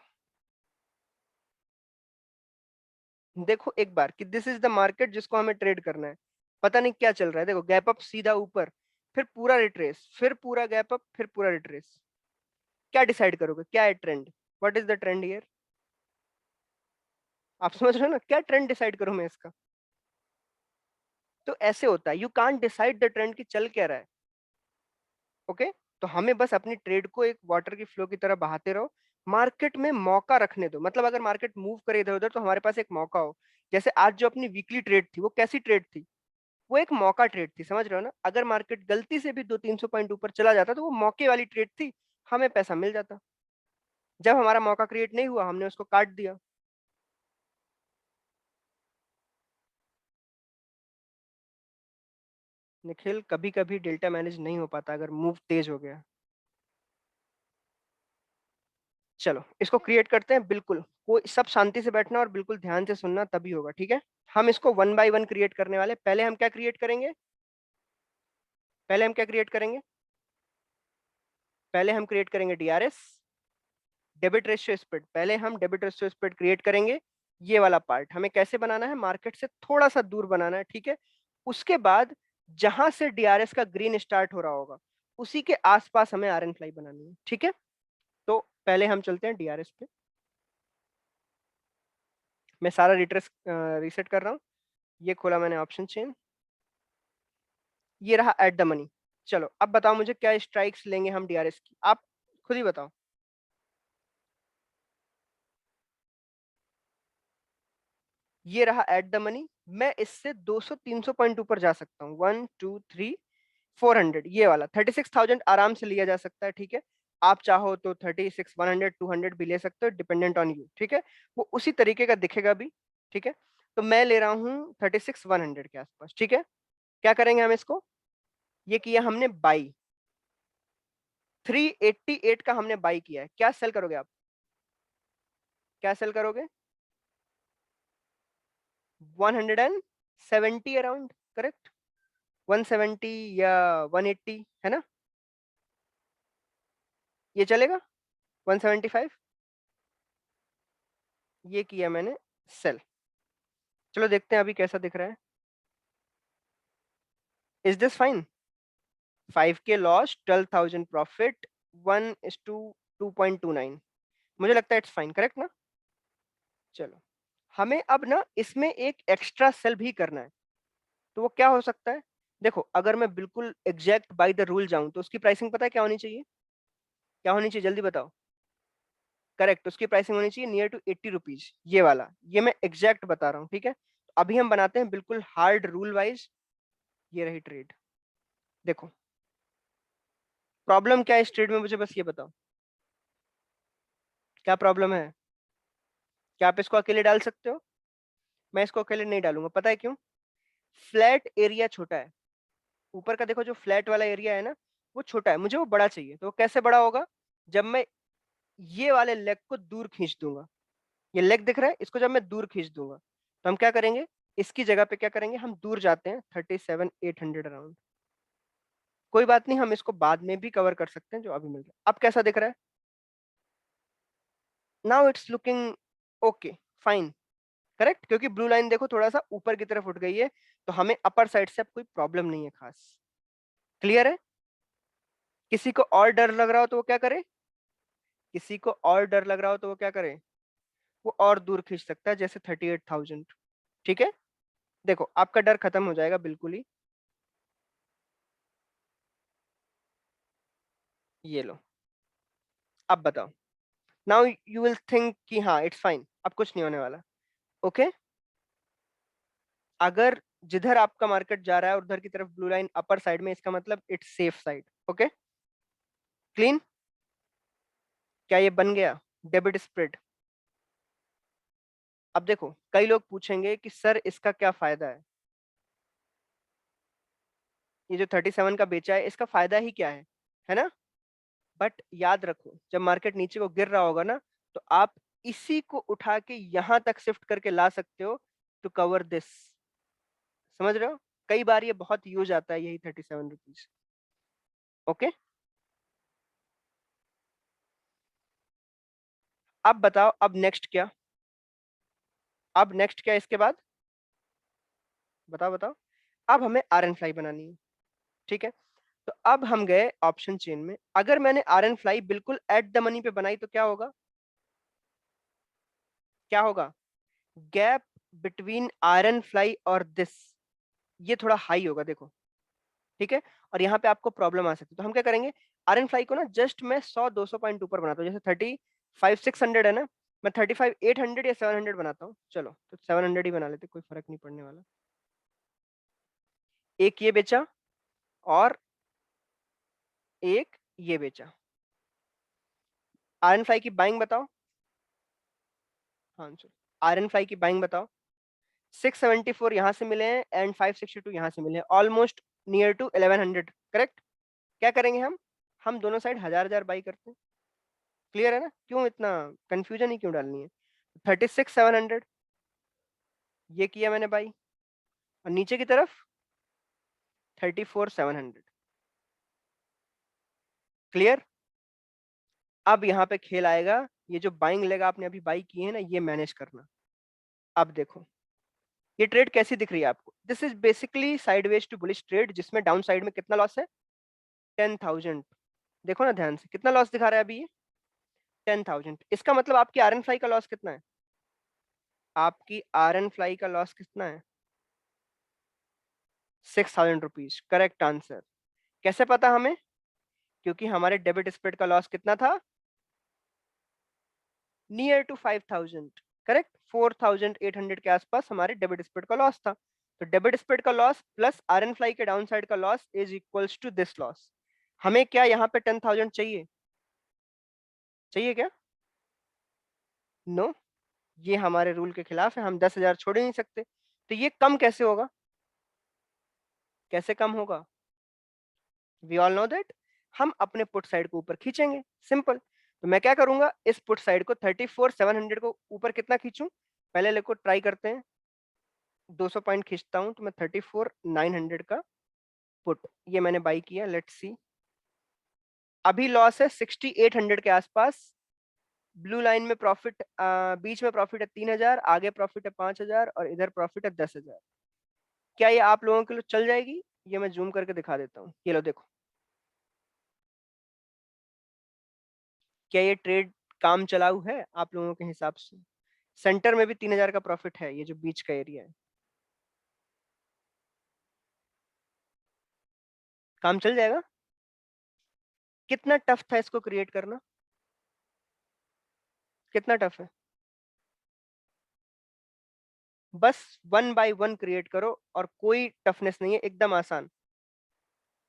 देखो एक बार कि दिस इज द मार्केट जिसको हमें ट्रेड करना है। पता नहीं क्या चल रहा है, देखो गैप अप सीधा ऊपर, फिर पूरा रिट्रेस, फिर पूरा गैप अप, फिर पूरा रिट्रेस। क्या डिसाइड करोगे, क्या है trend? What is the trend here? आप समझ रहे हो ना, क्या ट्रेंड डिसाइड करूं मैं इसका? तो ऐसे होता है, you can't decide the trend की चल क्या रहा है। ओके। तो हमें बस अपनी ट्रेड को एक वाटर की फ्लो की तरह बहाते रहो, मार्केट में मौका रखने दो। मतलब अगर मार्केट मूव करे इधर उधर तो हमारे पास एक मौका हो। जैसे आज जो अपनी वीकली ट्रेड थी वो कैसी ट्रेड थी? वो एक मौका ट्रेड थी, समझ रहे हो ना। अगर मार्केट गलती से भी 200-300 पॉइंट ऊपर चला जाता तो वो मौके वाली ट्रेड थी, हमें पैसा मिल जाता। जब हमारा मौका क्रिएट नहीं हुआ हमने उसको काट दिया। निखिल, कभी कभी डेल्टा मैनेज नहीं हो पाता अगर मूव तेज हो गया। चलो इसको क्रिएट करते हैं, बिल्कुल कोई सब शांति से बैठना और बिल्कुल ध्यान से सुनना, तभी होगा, ठीक है। हम इसको वन बाय वन क्रिएट करने वाले। पहले हम क्या क्रिएट करेंगे, पहले हम क्या क्रिएट करेंगे, पहले हम क्रिएट करेंगे डीआरएस, डेबिट रेशियो स्प्रेड। पहले हम डेबिट रेशियो स्प्रेड क्रिएट करेंगे। ये वाला पार्ट हमें कैसे बनाना है, मार्केट से थोड़ा सा दूर बनाना है, ठीक है। उसके बाद जहां से डीआरएस का ग्रीन स्टार्ट हो रहा होगा उसी के आसपास हमें आर एन फ्लाई बनानी है, ठीक है। तो पहले हम चलते हैं डीआरएस पे। मैं सारा रिट्रेस रीसेट कर रहा हूँ। ये खोला मैंने ऑप्शन चेन, ये रहा एट द मनी। चलो अब बताओ मुझे क्या स्ट्राइक्स लेंगे हम डीआरएस की, आप खुद ही बताओ। ये रहा एट द मनी। मैं इससे 200-300 पॉइंट ऊपर जा सकता हूँ, 1 2 3 400, ये वाला 36,000 आराम से लिया जा सकता है, ठीक है। आप चाहो तो 36 100 200 भी ले सकते हो, डिपेंडेंट ऑन यू, ठीक है। वो उसी तरीके का दिखेगा भी, ठीक है। तो मैं ले रहा हूँ 36 100 के आसपास, ठीक है। क्या करेंगे हम इसको, ये किया हमने बाई, 388 का हमने बाई किया है। क्या सेल करोगे आप, क्या सेल करोगे? 170 अराउंड, करेक्ट। 170 या 180 है ना, ये चलेगा। 175, ये किया मैंने सेल। चलो देखते हैं अभी कैसा दिख रहा है। Is this fine? 5K loss, 12,000 profit, 1:2.29। मुझे लगता है इट्स फाइन, करेक्ट ना? चलो, हमें अब ना इसमें एक एक्स्ट्रा सेल भी करना है। तो वो क्या हो सकता है? देखो, अगर मैं बिल्कुल एग्जैक्ट बाय द रूल जाऊं तो उसकी प्राइसिंग पता है क्या होनी चाहिए? क्या होनी चाहिए, जल्दी बताओ। करेक्ट, उसकी प्राइसिंग होनी चाहिए नियर टू 80 रुपीज, ये वाला। ये मैं एग्जैक्ट बता रहा हूँ, ठीक है? तो अभी हम बनाते हैं बिल्कुल हार्ड रूल वाइज। ये रही ट्रेड। देखो, प्रॉब्लम क्या है इस ट्रेड में, मुझे बस ये बताओ। क्या प्रॉब्लम है? क्या आप इसको अकेले डाल सकते हो? मैं इसको अकेले नहीं डालूंगा, पता है क्यों? फ्लैट एरिया छोटा है। ऊपर का देखो, जो फ्लैट वाला एरिया है ना, वो छोटा है, मुझे वो बड़ा चाहिए। तो वो कैसे बड़ा होगा? जब मैं ये वाले लेग को दूर खींच दूंगा। ये लेग दिख रहा है, इसको जब मैं दूर खींच दूंगा तो हम क्या करेंगे? इसकी जगह पे क्या करेंगे, हम दूर जाते हैं 37,800 अराउंड। कोई बात नहीं, हम इसको बाद में भी कवर कर सकते हैं, जो अभी मिल रहा है। अब कैसा दिख रहा है? Now it's looking okay, fine, correct. क्योंकि ब्लू लाइन देखो थोड़ा सा ऊपर की तरफ उठ गई है, तो हमें अपर साइड से अब कोई प्रॉब्लम नहीं है खास। क्लियर है? किसी को और डर लग रहा हो तो वो क्या करे? किसी को और डर लग रहा हो तो वो क्या करे? वो और दूर खींच सकता है, जैसे 38,000। ठीक है? देखो, आपका डर खत्म हो जाएगा बिल्कुल ही। ये लो, अब बताओ। नाउ यू विल थिंक कि हाँ इट्स फाइन, अब कुछ नहीं होने वाला। ओके, अगर जिधर आपका मार्केट जा रहा है और उधर की तरफ ब्लू लाइन अपर साइड में, इसका मतलब it's safe side. Okay, clean. क्या ये बन गया डेबिट स्प्रेड? अब देखो, कई लोग पूछेंगे कि सर इसका क्या फायदा ये जो 37 का बेचा है, इसका फायदा ही क्या है ना? बट याद रखो, जब मार्केट नीचे को गिर रहा होगा ना, तो आप इसी को उठा के यहां तक शिफ्ट करके ला सकते हो टू कवर दिस। समझ रहे हो? कई बार ये बहुत यूज आता है, यही 37 रुपीज। ओके, अब बताओ, अब नेक्स्ट क्या? अब नेक्स्ट क्या इसके बाद? बताओ बताओ। अब हमें आर एन फ्लाई बनानी है, ठीक है? तो अब हम गए ऑप्शन चेन में। अगर मैंने आर एन फ्लाई बिल्कुल एट द मनी पे बनाई तो क्या होगा? क्या होगा? गैप बिटवीन आयरन फ्लाई और दिस, ये थोड़ा हाई होगा, देखो। ठीक है? और यहाँ पे आपको प्रॉब्लम आ सकती है, तो हम क्या करेंगे? आयरन फ्लाई को ना जस्ट मैं 100-200 पॉइंट ऊपर बनाता हूँ। जैसे 35,600 है ना, मैं 35,800 या 700 बनाता हूँ। चलो, तो 700 ही बना लेते, कोई फर्क नहीं पड़ने वाला। एक ये बेचा और एक ये बेचा। आयरन फ्लाई की बाइंग बताओ। हाँ चलो, आयरन फ्लाई की बाइंग बताओ। 674 यहाँ से मिले हैं एंड 562 यहाँ से मिले हैं, ऑलमोस्ट नियर टू 1100, करेक्ट? क्या करेंगे हम दोनों साइड 1000 बाई करते हैं। क्लियर है ना? क्यों इतना कंफ्यूजन ही क्यों डालनी है? 36,700 ये किया मैंने बाई, और नीचे की तरफ 34,700। क्लियर? अब यहाँ पे खेल आएगा, ये जो बाइंग लेग आपने अभी बाई की है ना, ये मैनेज करना। अब देखो, ये ट्रेड कैसी दिख रही है आपको? This is basically sideways to bullish trade, जिसमें डाउन साइड में कितना लॉस है? 10,000। देखो ना ध्यान से, कितना लॉस दिखा रहा है अभी ये? 10,000। इसका मतलब आपकी आर एन फ्लाई का लॉस कितना है? आपकी आर एन फ्लाई का लॉस कितना है? 6,000 रुपीज, करेक्ट आंसर। कैसे पता हमें? क्योंकि हमारे डेबिट स्प्रेड का लॉस कितना था? Near to 5,000, correct. 4,800 के आसपास हमारे डेबिट स्प्रेड का लॉस था। तो डेबिट स्प्रेड का loss plus iron fly के डाउन साइड का loss is equals to this loss. हमें क्या यहाँ पे 10,000 चाहिए? चाहिए क्या? नो, ये हमारे रूल के खिलाफ है, हम 10,000 छोड़ ही नहीं सकते। तो ये कम कैसे होगा? कैसे कम होगा? वी ऑल नो दैट, हम अपने पुट साइड को ऊपर खींचेंगे, सिंपल। तो मैं क्या करूंगा, इस पुट साइड को 34,700 को ऊपर कितना खींचूं? पहले लेको ट्राई करते हैं। 200 पॉइंट खींचता हूं तो मैं 34,900 का पुट, ये मैंने बाई किया। लेट्स सी, अभी लॉस है 6,800 के आसपास। ब्लू लाइन में प्रॉफिट, बीच में प्रॉफिट है 3000, आगे प्रॉफिट है 5000 और इधर प्रॉफिट है 10,000। क्या ये आप लोगों के लिए चल जाएगी? ये मैं जूम करके दिखा देता हूँ, ये लो देखो। क्या ये ट्रेड काम चलाऊ है आप लोगों के हिसाब से? सेंटर में भी 3000 का प्रॉफिट है, ये जो बीच का एरिया है, काम चल जाएगा? कितना टफ था इसको क्रिएट करना? कितना टफ है? बस वन बाय वन क्रिएट करो और कोई टफनेस नहीं है, एकदम आसान।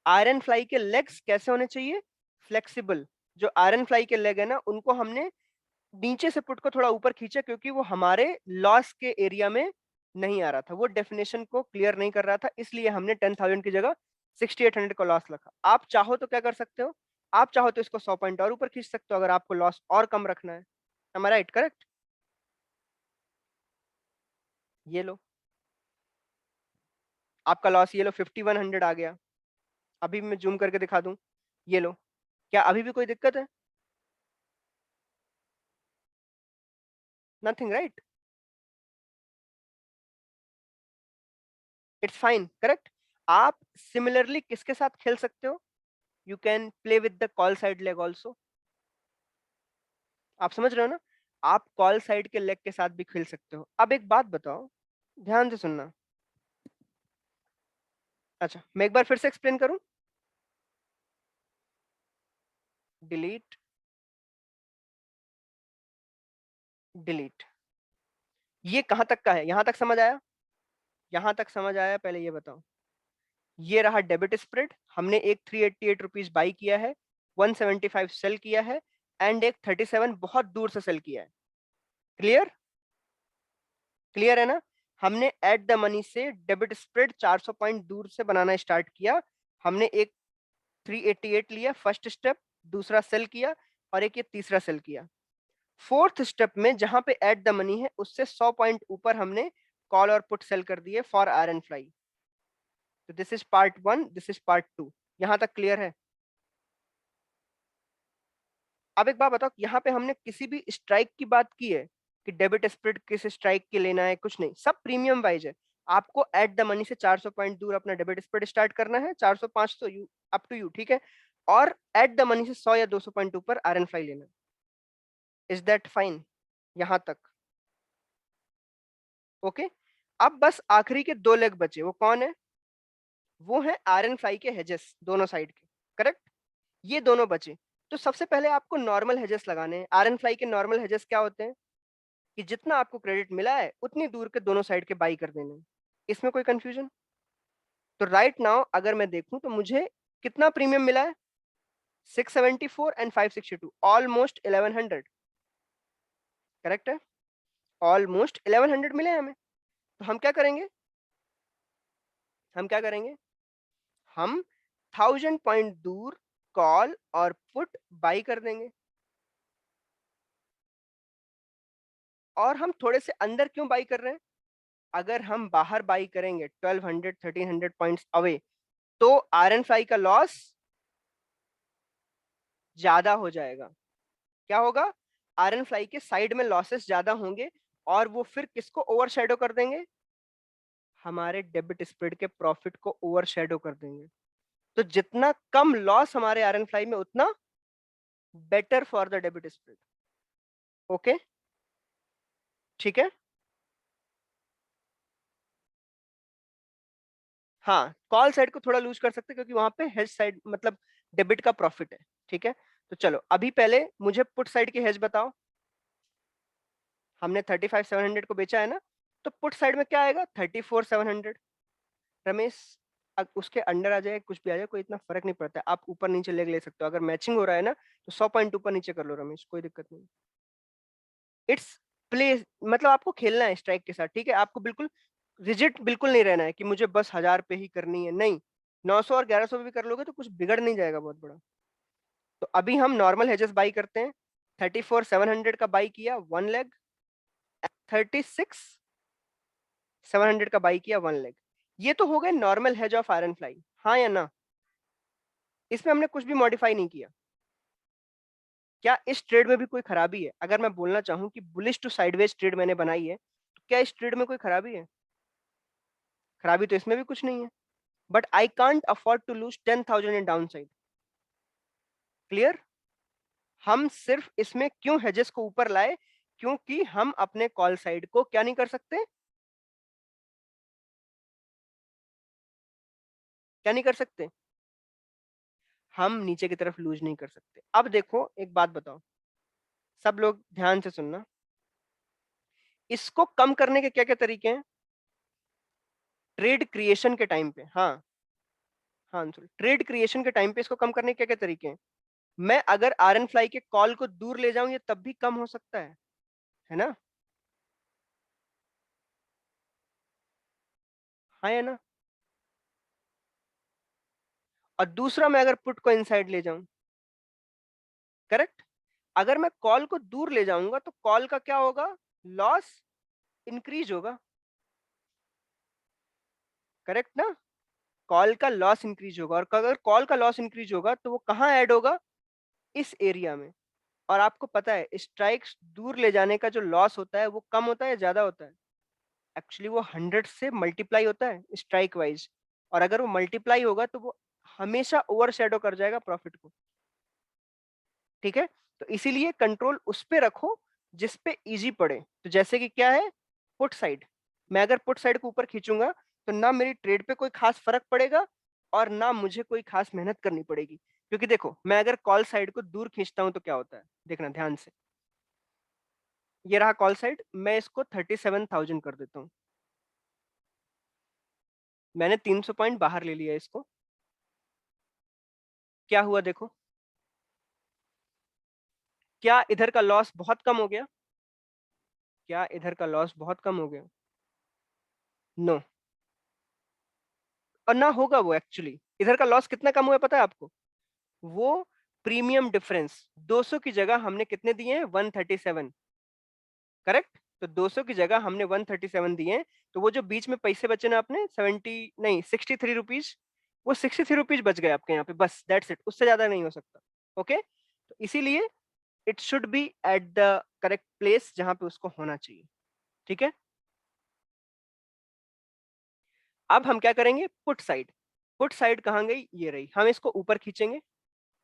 आयरन फ्लाई के लेग्स कैसे होने चाहिए? फ्लेक्सिबल। जो आयरन फ्लाई के लेग है ना, उनको हमने नीचे से पुट को थोड़ा ऊपर खींचा, क्योंकि वो हमारे लॉस के एरिया में नहीं आ रहा था, वो डेफिनेशन को क्लियर नहीं कर रहा था, इसलिए हमने 10,000 की जगह 6800 का लॉस रखा। आप चाहो तो क्या कर सकते हो, आप चाहो तो इसको 100 पॉइंट और ऊपर खींच सकते हो, अगर आपको लॉस और कम रखना है। हमारा राइट? करेक्ट। ये लो, आपका लॉस ये लो 5100 आ गया। अभी मैं जूम करके दिखा दूं, ये लो। क्या अभी भी कोई दिक्कत है? Nothing, right? It's fine, correct. आप सिमिलरली किसके साथ खेल सकते हो? You can play with the call side leg also. आप समझ रहे हो ना? आप कॉल साइड के लेग के साथ भी खेल सकते हो। अब एक बात बताओ, ध्यान से सुनना। अच्छा, मैं एक बार फिर से एक्सप्लेन करूं। Delete, delete. ये कहां तक का है? यहां तक समझ आया? यहां तक समझ आया? पहले ये बताओ। ये रहा डेबिट स्प्रेड, हमने एक 388 रुपीज बाई किया है, 175 सेल किया है, एंड एक 37 बहुत दूर से सेल किया है। क्लियर? क्लियर है ना? हमने एट द मनी से डेबिट स्प्रेड 400 पॉइंट दूर से बनाना स्टार्ट किया। हमने एक 388 लिया फर्स्ट स्टेप, दूसरा सेल किया, और एक ये तीसरा सेल किया। फोर्थ स्टेप में जहां पे एट द मनी है, उससे 100 पॉइंट ऊपर हमने कॉल और पुट सेल कर दिए फॉर आयरन फ्लाई। तो this is part one, this is part two. यहां तक क्लियर है? अब एक बात बताओ, यहाँ पे हमने किसी भी स्ट्राइक की बात की है कि डेबिट स्प्रेड किस स्ट्राइक के लेना है? कुछ नहीं, सब प्रीमियम वाइज है। आपको एट द मनी से 400 पॉइंट दूर अपना डेबिट स्प्रेड स्टार्ट करना है, 400 500 यू, अप टू यू, ठीक है? और एट द मनी से 100 या 200 पॉइंट ऊपर आयरन फ्लाई लेना है। इज दैट फाइन यहां तक? ओके। अब बस आखिरी के दो लेग बचे, वो कौन है? वो है आयरन फ्लाई के हेजेस दोनों साइड के। करेक्ट? ये दोनों बचे। तो सबसे पहले आपको नॉर्मल हेजेस लगाने हैं। आयरन फ्लाई के नॉर्मल हेजेस क्या होते हैं? कि जितना आपको क्रेडिट मिला है उतनी दूर के दोनों साइड के बाई कर देने हैं। इसमें कोई कंफ्यूजन? तो राइट नाउ अगर मैं देखूं तो मुझे कितना प्रीमियम मिला है? 674 एंड 562, ऑलमोस्ट 1100। करेक्ट है? ऑलमोस्ट 1100 मिले हैं हमें। तो हम क्या करेंगे? हम क्या करेंगे? हम 1000 पॉइंट दूर कॉल और पुट बाई कर देंगे। और हम थोड़े से अंदर क्यों बाई कर रहे हैं? अगर हम बाहर बाई करेंगे 1200 1300 पॉइंट्स अवे, तो आयरन फ्लाई का लॉस ज्यादा हो जाएगा। क्या होगा? आयरन फ्लाई के साइड में लॉसेस ज्यादा होंगे, और वो फिर किसको ओवरशैडो कर देंगे? हमारे डेबिट स्प्रेड के प्रॉफिट को ओवरशैडो कर देंगे। तो जितना कम लॉस हमारे आयरन फ्लाई में, उतना better for the debit spread. Okay, ठीक है। हाँ, कॉल साइड को थोड़ा लूज कर सकते हैं, क्योंकि वहां पे हेज साइड मतलब डेबिट का प्रॉफिट है। ठीक है, तो चलो अभी पहले मुझे पुट साइड की हेज बताओ। हमने 35,700 को बेचा है ना, तो पुट साइड में क्या आएगा? 34,700। रमेश, उसके अंडर आ जाए कुछ भी आ जाए, कोई इतना फर्क नहीं पड़ता है। आप ऊपर नीचे लेग ले सकते हो, अगर मैचिंग हो रहा है ना, तो 100 पॉइंट ऊपर नीचे कर लो रमेश, कोई दिक्कत नहीं। इट्स प्ले, मतलब आपको खेलना है स्ट्राइक के साथ, ठीक है? आपको बिल्कुल रिजिड बिल्कुल नहीं रहना है कि मुझे बस 1000 पे ही करनी है, नहीं। 900 और 1100 पे भी कर लोगे तो कुछ बिगड़ नहीं जाएगा बहुत बड़ा। तो अभी हम नॉर्मल हेजेस बाई करते हैं। 34,700 का बाई किया वन लेग, 36,700 का बाई किया वन लेग। ये तो हो गए normal hedge of iron fly, हाँ या ना? इसमें हमने कुछ भी मॉडिफाई नहीं किया। क्या इस ट्रेड में भी कोई खराबी है? अगर मैं बोलना चाहूं कि बुलिश टू साइडवेज ट्रेड मैंने बनाई है, तो क्या इस ट्रेड में कोई खराबी है? खराबी तो इसमें भी कुछ नहीं है। But I can't afford to lose 10,000 in downside. Clear? हम सिर्फ इसमें क्यों हेजेस को ऊपर लाए? क्योंकि हम अपने कॉल साइड को क्या नहीं कर सकते? क्या नहीं कर सकते? हम नीचे की तरफ लूज नहीं कर सकते। अब देखो एक बात बताओ, सब लोग ध्यान से सुनना। इसको कम करने के क्या क्या तरीके हैं? ट्रेड क्रिएशन के टाइम पे, हाँ हाँ अंशुल, ट्रेड क्रिएशन के टाइम पे इसको कम करने के क्या क्या तरीके हैं? मैं अगर आर एन फ्लाई के कॉल को दूर ले जाऊं, ये तब भी कम हो सकता है ना? हाँ या ना? और दूसरा, मैं अगर पुट को इनसाइड ले जाऊं, करेक्ट? अगर मैं कॉल को दूर ले जाऊंगा तो कॉल का क्या होगा? लॉस इंक्रीज होगा, करेक्ट ना? कॉल का लॉस इंक्रीज होगा, और अगर कॉल का लॉस इंक्रीज होगा तो वो कहाँ ऐड होगा? इस एरिया में। और आपको पता है स्ट्राइक्स दूर ले जाने का जो लॉस होता है वो कम होता है या ज्यादा होता है? एक्चुअली वो 100 से मल्टीप्लाई होता है स्ट्राइक वाइज, और अगर वो मल्टीप्लाई होगा तो वो हमेशा ओवर शेडो कर जाएगा प्रॉफिट को। ठीक है? तो इसीलिए कंट्रोल उस पे रखो जिस पे इजी पड़े। तो जैसे कि क्या है, पुट साइड। मैं अगर पुट साइड को ऊपर खींचूंगा तो ना मेरी ट्रेड पे कोई खास फर्क पड़ेगा और ना मुझे कोई खास मेहनत करनी पड़ेगी। क्योंकि देखो, मैं अगर कॉल साइड को दूर खींचता हूं तो क्या होता है, देखना ध्यान से। ये रहा कॉल साइड, मैं इसको 37,000 कर देता हूं। मैंने 300 पॉइंट बाहर ले लिया इसको। क्या हुआ देखो, क्या इधर का लॉस बहुत कम हो गया? क्या इधर का लॉस बहुत कम हो गया? नो। और ना होगा वो। एक्चुअली इधर का लॉस कितना कम हुआ है पता है आपको? वो प्रीमियम डिफरेंस 200 की जगह हमने कितने दिए हैं? 137। करेक्ट? तो 200 की जगह हमने 137 दिए हैं। तो वो जो बीच में पैसे बचे ना अपने 70 नहीं 63 रुपीज, वो 63 रुपीज बच गए आपके यहाँ पे, बस दैट्स इट। उससे ज्यादा नहीं हो सकता। ओके? तो इसीलिए it should be at the correct place जहां पे उसको होना चाहिए। ठीक है? अब हम क्या करेंगे? Put side. पुट साइड कहाँ गई? ये रही। हम इसको ऊपर खींचेंगे।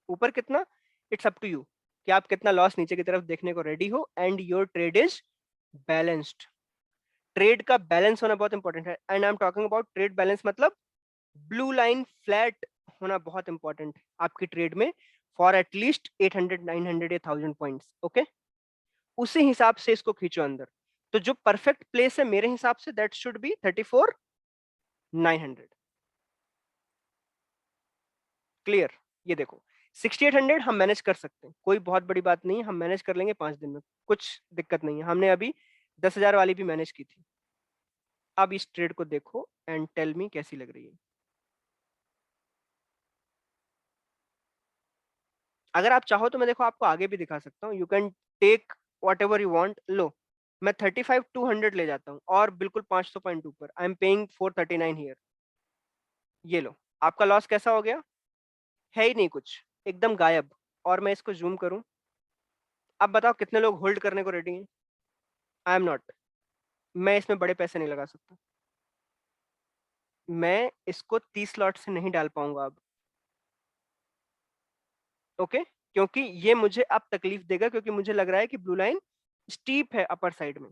ऊपर कितना? इट्स अप टू यू कि आप कितना लॉस नीचे की तरफ देखने को रेडी हो, and your trade is balanced. Trade का बैलेंस होना बहुत इंपॉर्टेंट है, and I am talking about trade balance, मतलब ब्लू लाइन फ्लैट होना बहुत इंपॉर्टेंट है आपकी ट्रेड में, फॉर एटलीस्ट 800 900 या 1000 पॉइंट्स। ओके? उसी हिसाब से इसको खींचो अंदर। तो जो परफेक्ट प्लेस है मेरे हिसाब से, दैट शुड बी 34,900। क्लियर? ये देखो, 6800 हम मैनेज कर सकते हैं, कोई बहुत बड़ी बात नहीं है, हम मैनेज कर लेंगे 5 दिन में, कुछ दिक्कत नहीं है। हमने अभी 10,000 वाली भी मैनेज की थी। अब इस ट्रेड को देखो एंड टेल मी कैसी लग रही है। अगर आप चाहो तो मैं देखो आपको आगे भी दिखा सकता हूँ। You can take whatever you want. लो, मैं 35,200 ले जाता हूँ और बिल्कुल 500 पॉइंट ऊपर। I am paying 439 here. ये लो, आपका लॉस कैसा हो गया? है ही नहीं कुछ, एकदम गायब। और मैं इसको जूम करूं, अब बताओ कितने लोग होल्ड करने को रेडी हैं? I am not. मैं इसमें बड़े पैसे नहीं लगा सकता। मैं इसको 30 लॉट से नहीं डाल पाऊंगा अब। ओके? क्योंकि ये मुझे अब तकलीफ देगा, क्योंकि मुझे लग रहा है कि ब्लू लाइन स्टीप है अपर साइड में।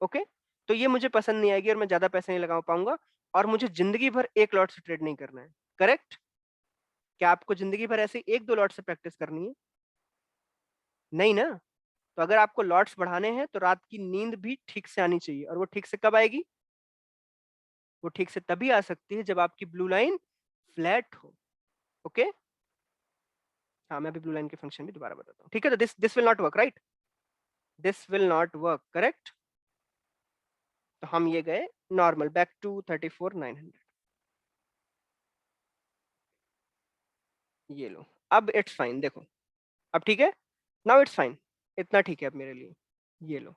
ओके? तो ये मुझे पसंद नहीं आएगी और मैं ज्यादा पैसे नहीं लगा पाऊंगा। और मुझे जिंदगी भर एक लॉट से ट्रेड नहीं करना है। करेक्ट? क्या आपको जिंदगी भर ऐसे एक दो लॉट से प्रैक्टिस करनी है? नहीं ना? तो अगर आपको लॉट्स बढ़ाने हैं तो रात की नींद भी ठीक से आनी चाहिए, और वो ठीक से कब आएगी? वो ठीक से तभी आ सकती है जब आपकी ब्लू लाइन फ्लैट हो। ओके? हाँ, मैं अभी ब्लू लाइन के फंक्शन भी दोबारा बताता हूँ। ठीक है? तो this this will not work, right? This will not work, correct? तो हम ये गए नॉर्मल, बैक टू 34,900। ये लो, अब इट्स फाइन। देखो, अब ठीक है। Now it's fine. इतना ठीक है अब मेरे लिए। ये लो।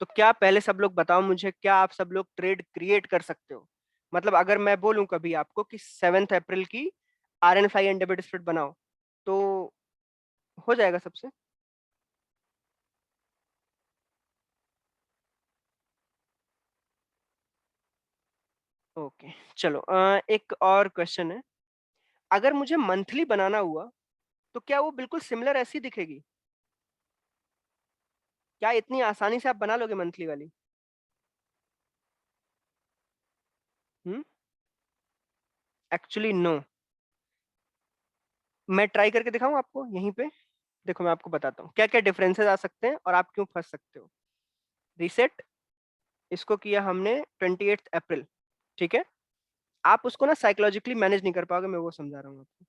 तो क्या पहले सब लोग बताओ मुझे, क्या आप सब लोग ट्रेड क्रिएट कर सकते हो? मतलब अगर मैं बोलूं कभी आपको कि 7 अप्रैल की iron fly and debit split बनाओ, तो हो जाएगा सबसे? ओके, चलो एक और क्वेश्चन है। अगर मुझे मंथली बनाना हुआ तो क्या वो बिल्कुल सिमिलर ऐसी दिखेगी? क्या इतनी आसानी से आप बना लोगे मंथली वाली? Actually no. मैं ट्राई करके दिखाऊं आपको यहीं पे? देखो मैं आपको बताता हूँ क्या क्या डिफरेंसेस आ सकते हैं और आप क्यों फंस सकते हो। रीसेट इसको किया हमने 28 अप्रैल, ठीक है। आप उसको ना साइकोलॉजिकली मैनेज नहीं कर पाओगे, मैं वो समझा रहा हूँ आपको।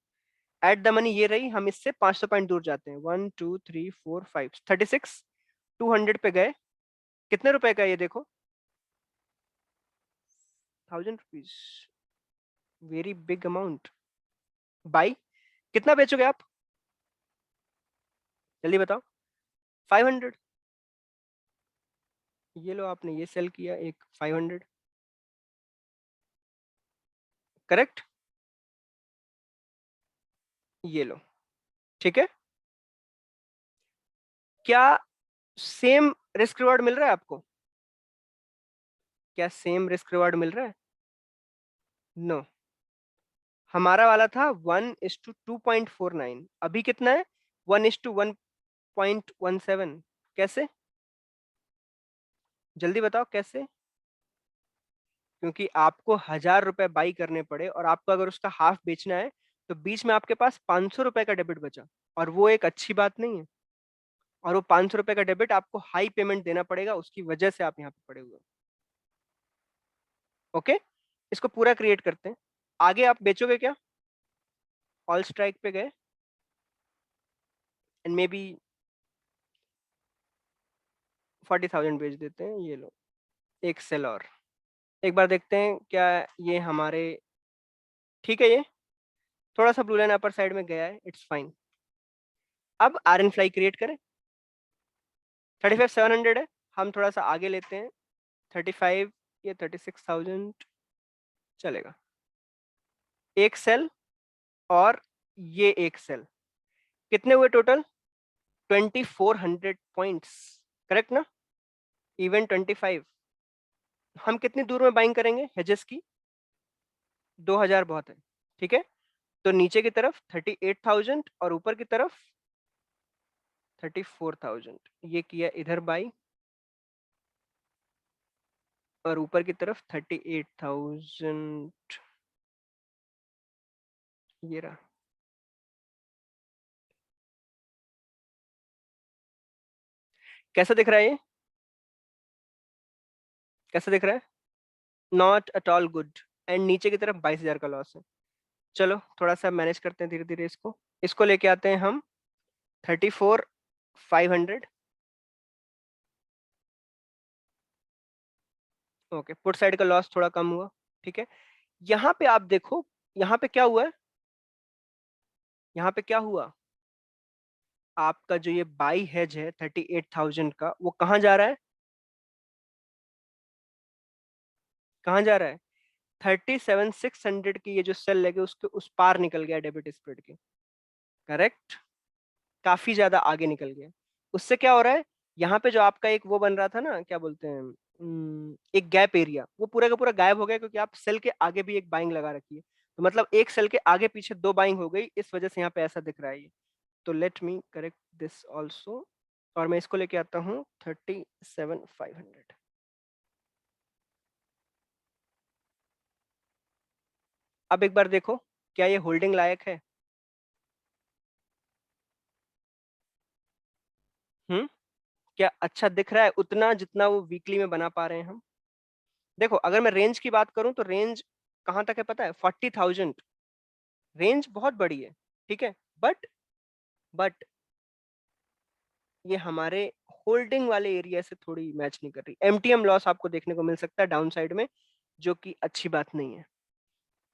एट द मनी ये रही, हम इससे 500 पॉइंट दूर जाते हैं। 1 2 3 4 5 36, 200 पे गए। कितने रुपए का है ये देखो? 1000 rupees, very big amount. By कितना बेचोगे आप? जल्दी बताओ। 500। ये लो, आपने ये सेल किया एक 500, करेक्ट। ये लो, ठीक है। क्या सेम रिस्क रिवॉर्ड मिल रहा है आपको? क्या सेम रिस्क रिवॉर्ड मिल रहा है? नो। हमारा वाला था 1:2.49, अभी कितना है? 1:1.17। कैसे? जल्दी बताओ कैसे? क्योंकि आपको 1000 रुपए बाई करने पड़े और आपको अगर उसका हाफ बेचना है तो बीच में आपके पास 500 रुपए का डेबिट बचा, और वो एक अच्छी बात नहीं है। और वो 500 रुपए का डेबिट आपको हाई पेमेंट देना पड़ेगा, उसकी वजह से आप यहाँ पे पड़े हुए हो। ओके, इसको पूरा क्रिएट करते हैं। आगे आप बेचोगे क्या? ऑल स्ट्राइक पे गए एंड मे बी 40,000 बेच देते हैं। ये लो, एक सेल और। एक बार देखते हैं क्या ये हमारे, ठीक है। ये थोड़ा सा ब्लू लाइन अपर साइड में गया है, इट्स फाइन। अब आर एन फ्लाई क्रिएट करें। 35,700 है, हम थोड़ा सा आगे लेते हैं। 35 या 36,000 चलेगा। एक सेल और ये एक सेल, कितने हुए टोटल? 2400 पॉइंट्स, करेक्ट ना? इवन 25। हम कितनी दूर में बाइंग करेंगे हेजेस की? 2000 बहुत है, ठीक है। तो नीचे की तरफ 38,000 और ऊपर की तरफ 34,000। ये किया इधर बाई, और ऊपर की तरफ 38,000। ये रहा। कैसा दिख रहा है ये? कैसा दिख रहा है? Not at all good. And नीचे की तरफ 22,000 का लॉस है। चलो थोड़ा सा मैनेज करते हैं धीरे धीरे इसको। इसको लेके आते हैं हम 34,500। ओके, पुट साइड का लॉस थोड़ा कम हुआ, ठीक है। यहाँ पे आप देखो, यहाँ पे क्या हुआ है? यहाँ पे क्या हुआ? आपका जो ये बाई हेज है 38,000 का, वो कहाँ जा रहा है? कहाँ जा रहा है? 37,600 की ये जो सेल लगे उसके उस पार निकल गया डेबिट स्प्रेड के, करेक्ट। काफी ज्यादा आगे निकल गया। उससे क्या हो रहा है? यहाँ पे जो आपका एक वो बन रहा था ना, क्या बोलते हैं, एक गैप एरिया, वो पूरा का पूरा गायब हो गया, क्योंकि आप सेल के आगे भी एक बाइंग लगा रखी है। तो मतलब एक सेल के आगे पीछे दो बाइंग हो गई, इस वजह से यहाँ पे ऐसा दिख रहा है ये। तो let me correct this also, और मैं इसको लेके आता हूँ 37,500। अब एक बार देखो, क्या ये होल्डिंग लायक है? हम्म, क्या अच्छा दिख रहा है उतना जितना वो वीकली में बना पा रहे हैं हम? देखो, अगर मैं रेंज की बात करूं तो रेंज कहां तक है पता है? 40,000। रेंज बहुत बड़ी है, ठीक है। बट बट ये हमारे होल्डिंग वाले एरिया से थोड़ी मैच नहीं कर रही। एमटीएम लॉस आपको देखने को मिल सकता है डाउन साइड में, जो कि अच्छी बात नहीं है,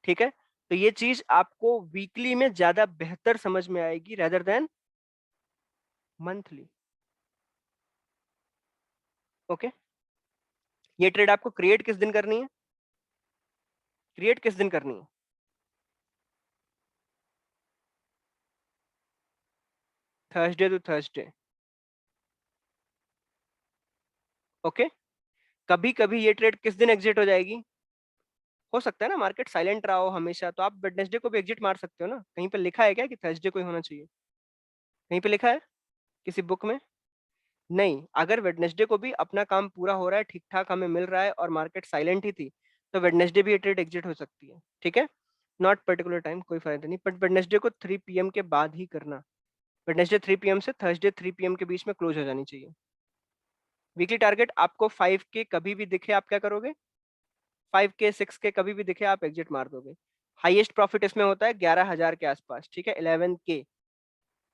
ठीक है। तो ये चीज आपको वीकली में ज्यादा बेहतर समझ में आएगी रेदर देन मंथली। ओके, ये ट्रेड आपको क्रिएट किस दिन करनी है? क्रिएट किस दिन करनी है? Thursday two Thursday. ओके, कभी कभी ये ट्रेड किस दिन एग्जिट हो जाएगी? हो सकता है ना मार्केट साइलेंट रहा हो हमेशा, तो आप वेडनेसडे को भी एग्जिट मार सकते हो ना। कहीं पे लिखा है क्या कि थर्सडे को ही होना चाहिए? कहीं पे लिखा है किसी बुक में? नहीं। अगर वेडनेसडे को भी अपना काम पूरा हो रहा है, ठीक ठाक हमें मिल रहा है और मार्केट साइलेंट ही थी, तो वेडनेसडे भी ये ट्रेड एग्जिट हो सकती है। ठीक है, नॉट पर्टिकुलर टाइम, कोई फायदा नहीं, बट वेडनेसडे को 3 PM के बाद ही करना। वेडनेसडे 3 PM से थर्सडे 3 PM के बीच में क्लोज हो जानी चाहिए। वीकली टारगेट आपको 5K कभी भी दिखे आप क्या करोगे? 5K 6K कभी भी दिखे आप एग्जिट मार दोगे। हाईएस्ट प्रॉफिट इसमें होता है 11,000 के आसपास, ठीक है, 11K,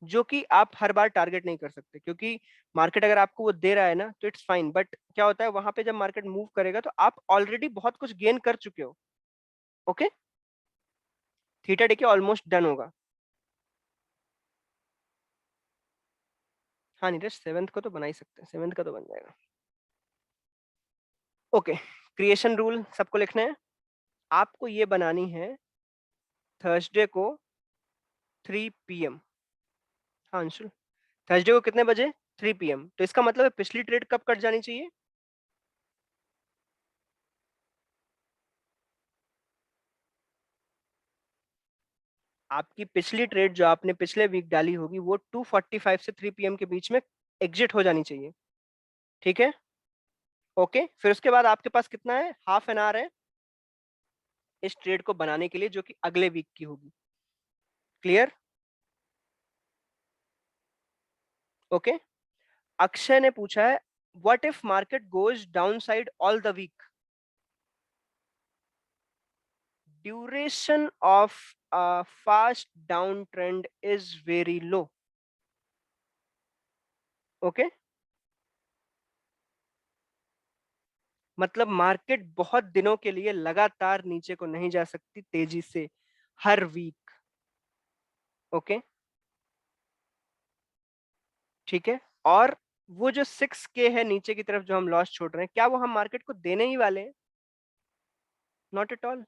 जो कि आप हर बार टारगेट नहीं कर सकते, क्योंकि मार्केट अगर आपको वो दे रहा है ना तो इट्स फाइन, बट क्या होता है वहां पे जब मार्केट मूव करेगा तो आप ऑलरेडी बहुत कुछ गेन कर चुके हो। ओके, थीटा डे के ऑलमोस्ट डन होगा। हाँ नीरज, 7th को तो बना ही सकते हैं, 7th का तो बन जाएगा। ओके, क्रिएशन रूल सबको लिखना है। आपको ये बनानी है थर्सडे को 3 PM। हाँ अंशुल, थर्सडे को कितने बजे? 3 PM। तो इसका मतलब है पिछली ट्रेड कब कट जानी चाहिए? आपकी पिछली ट्रेड जो आपने पिछले वीक डाली होगी वो 2:45 से 3 PM के बीच में एग्जिट हो जानी चाहिए। ठीक है, ओके, फिर उसके बाद आपके पास कितना है? हाफ एन आवर है इस ट्रेड को बनाने के लिए, जो कि अगले वीक की होगी। क्लियर? ओके, अक्षय ने पूछा है what if market goes downside all the week? Duration of a fast downtrend is very low. Okay, मतलब मार्केट बहुत दिनों के लिए लगातार नीचे को नहीं जा सकती तेजी से हर वीक। ओके, ठीक है, और वो जो 6K है नीचे की तरफ जो हम लॉस छोड़ रहे हैं, क्या वो हम मार्केट को देने ही वाले हैं? Not at all.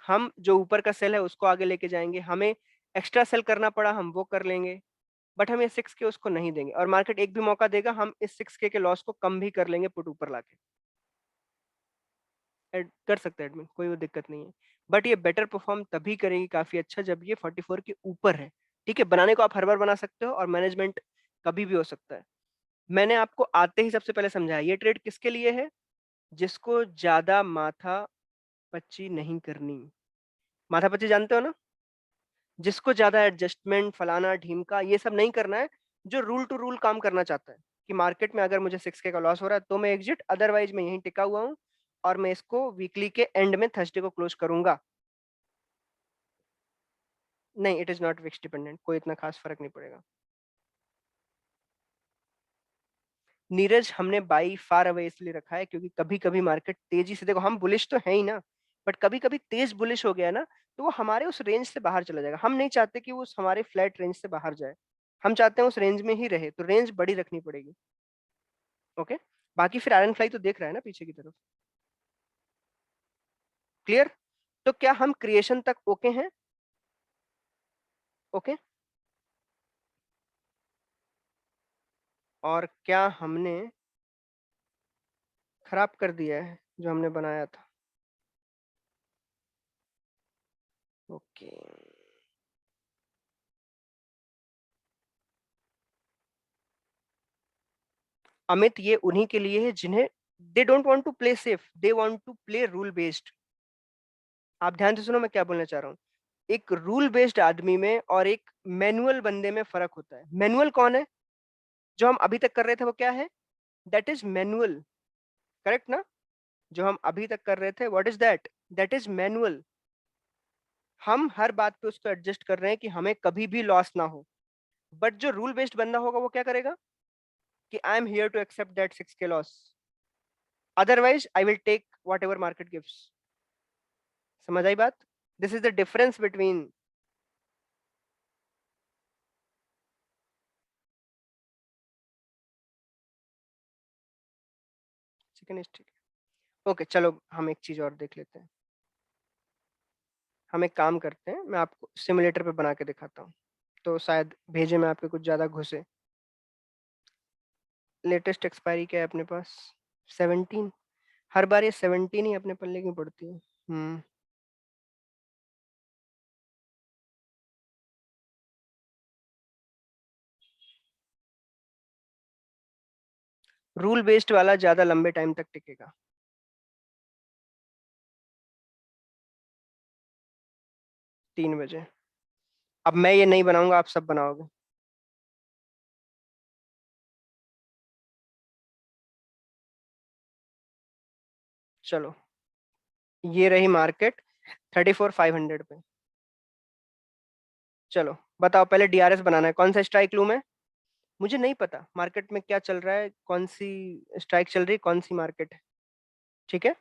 हम जो ऊपर का सेल है उसको आगे लेके जाएंगे, हमें एक्स्ट्रा सेल करना पड़ा हम वो कर लेंगे, बट हम ये 6K उसको नहीं देंगे, और मार्केट एक भी मौका देगा हम इस 6K के लॉस को कम भी कर लेंगे पुट ऊपर लाके। कर सकते हैं एडमिन, कोई वो दिक्कत नहीं है, बट ये बेटर परफॉर्म तभी करेगी काफी अच्छा जब ये 44 के ऊपर है। ठीक है, बनाने को आप हर बार बना सकते हो और मैनेजमेंट कभी भी हो सकता है। मैंने आपको आते ही सबसे पहले समझाया ये ट्रेड किसके लिए है? जिसको ज्यादा माथा पच्ची नहीं करनी। माथा पच्ची जानते हो ना? जिसको ज्यादा एडजस्टमेंट फलाना ढीमका ये सब नहीं करना है, जो रूल टू रूल काम करना चाहता है कि मार्केट में अगर मुझे 6K का लॉस हो रहा है तो मैं एग्जिट, अदरवाइज मैं यहीं टिका हुआ हूँ और मैं इसको वीकली के एंड में थर्सडे को क्लोज करूंगा। नहीं, it is not VIX dependent, कोई इतना खास फर्क नहीं पड़ेगा। नीरज, हमने बाई फार अवे इसलिए रखा है क्योंकि कभी कभी मार्केट तेजी से, देखो हम बुलिश तो है ही ना, बट कभी कभी तेज बुलिश हो गया ना तो वो हमारे उस रेंज से बाहर चला जाएगा। हम नहीं चाहते कि वो हमारे फ्लैट रेंज से बाहर जाए, हम चाहते हैं उस रेंज में ही रहे, तो रेंज बड़ी रखनी पड़ेगी। ओके, बाकी फिर आयरन फ्लाई तो देख रहा है ना पीछे की तरफ। क्लियर? तो क्या हम क्रिएशन तक ओके हैं? ओके, और क्या हमने खराब कर दिया है जो हमने बनाया था? ओके, अमित, ये उन्हीं के लिए है जिन्हें they don't want to play safe, they want to play rule based. आप ध्यान से सुनो मैं क्या बोलना चाह रहा हूँ। एक रूल बेस्ड आदमी में और एक मैनुअल बंदे में फर्क होता है। मैनुअल कौन है? जो हम अभी तक कर रहे थे वो क्या है? दैट इज मैनुअल, करेक्ट ना? जो हम अभी तक कर रहे थे what is that? That is manual. हम हर बात पे उसको एडजस्ट कर रहे हैं कि हमें कभी भी लॉस ना हो। बट जो रूल बेस्ड बंदा होगा वो क्या करेगा कि I am here to accept that 6K loss, otherwise I will take whatever market gives. समझ आई बात? This is the difference between. Chicken stick. Okay चलो, हम एक चीज और देख लेते हैं। हम एक काम करते हैं, मैं आपको सिमुलेटर पे बना के दिखाता हूँ, तो शायद भेजे में आपके कुछ ज्यादा घुसे। लेटेस्ट एक्सपायरी क्या है अपने पास? 17। हर बार ये 17 ही अपने पल्ले की पड़ती है। रूल बेस्ड वाला ज्यादा लंबे टाइम तक टिकेगा। 3 बजे। अब मैं ये नहीं बनाऊंगा, आप सब बनाओगे। चलो, ये रही मार्केट 34,500 पे। चलो बताओ, पहले डीआरएस बनाना है, कौन सा स्ट्राइक लूं मैं? मुझे नहीं पता मार्केट में क्या चल रहा है, कौन सी स्ट्राइक चल रही है, कौन सी मार्केट है। ठीक है,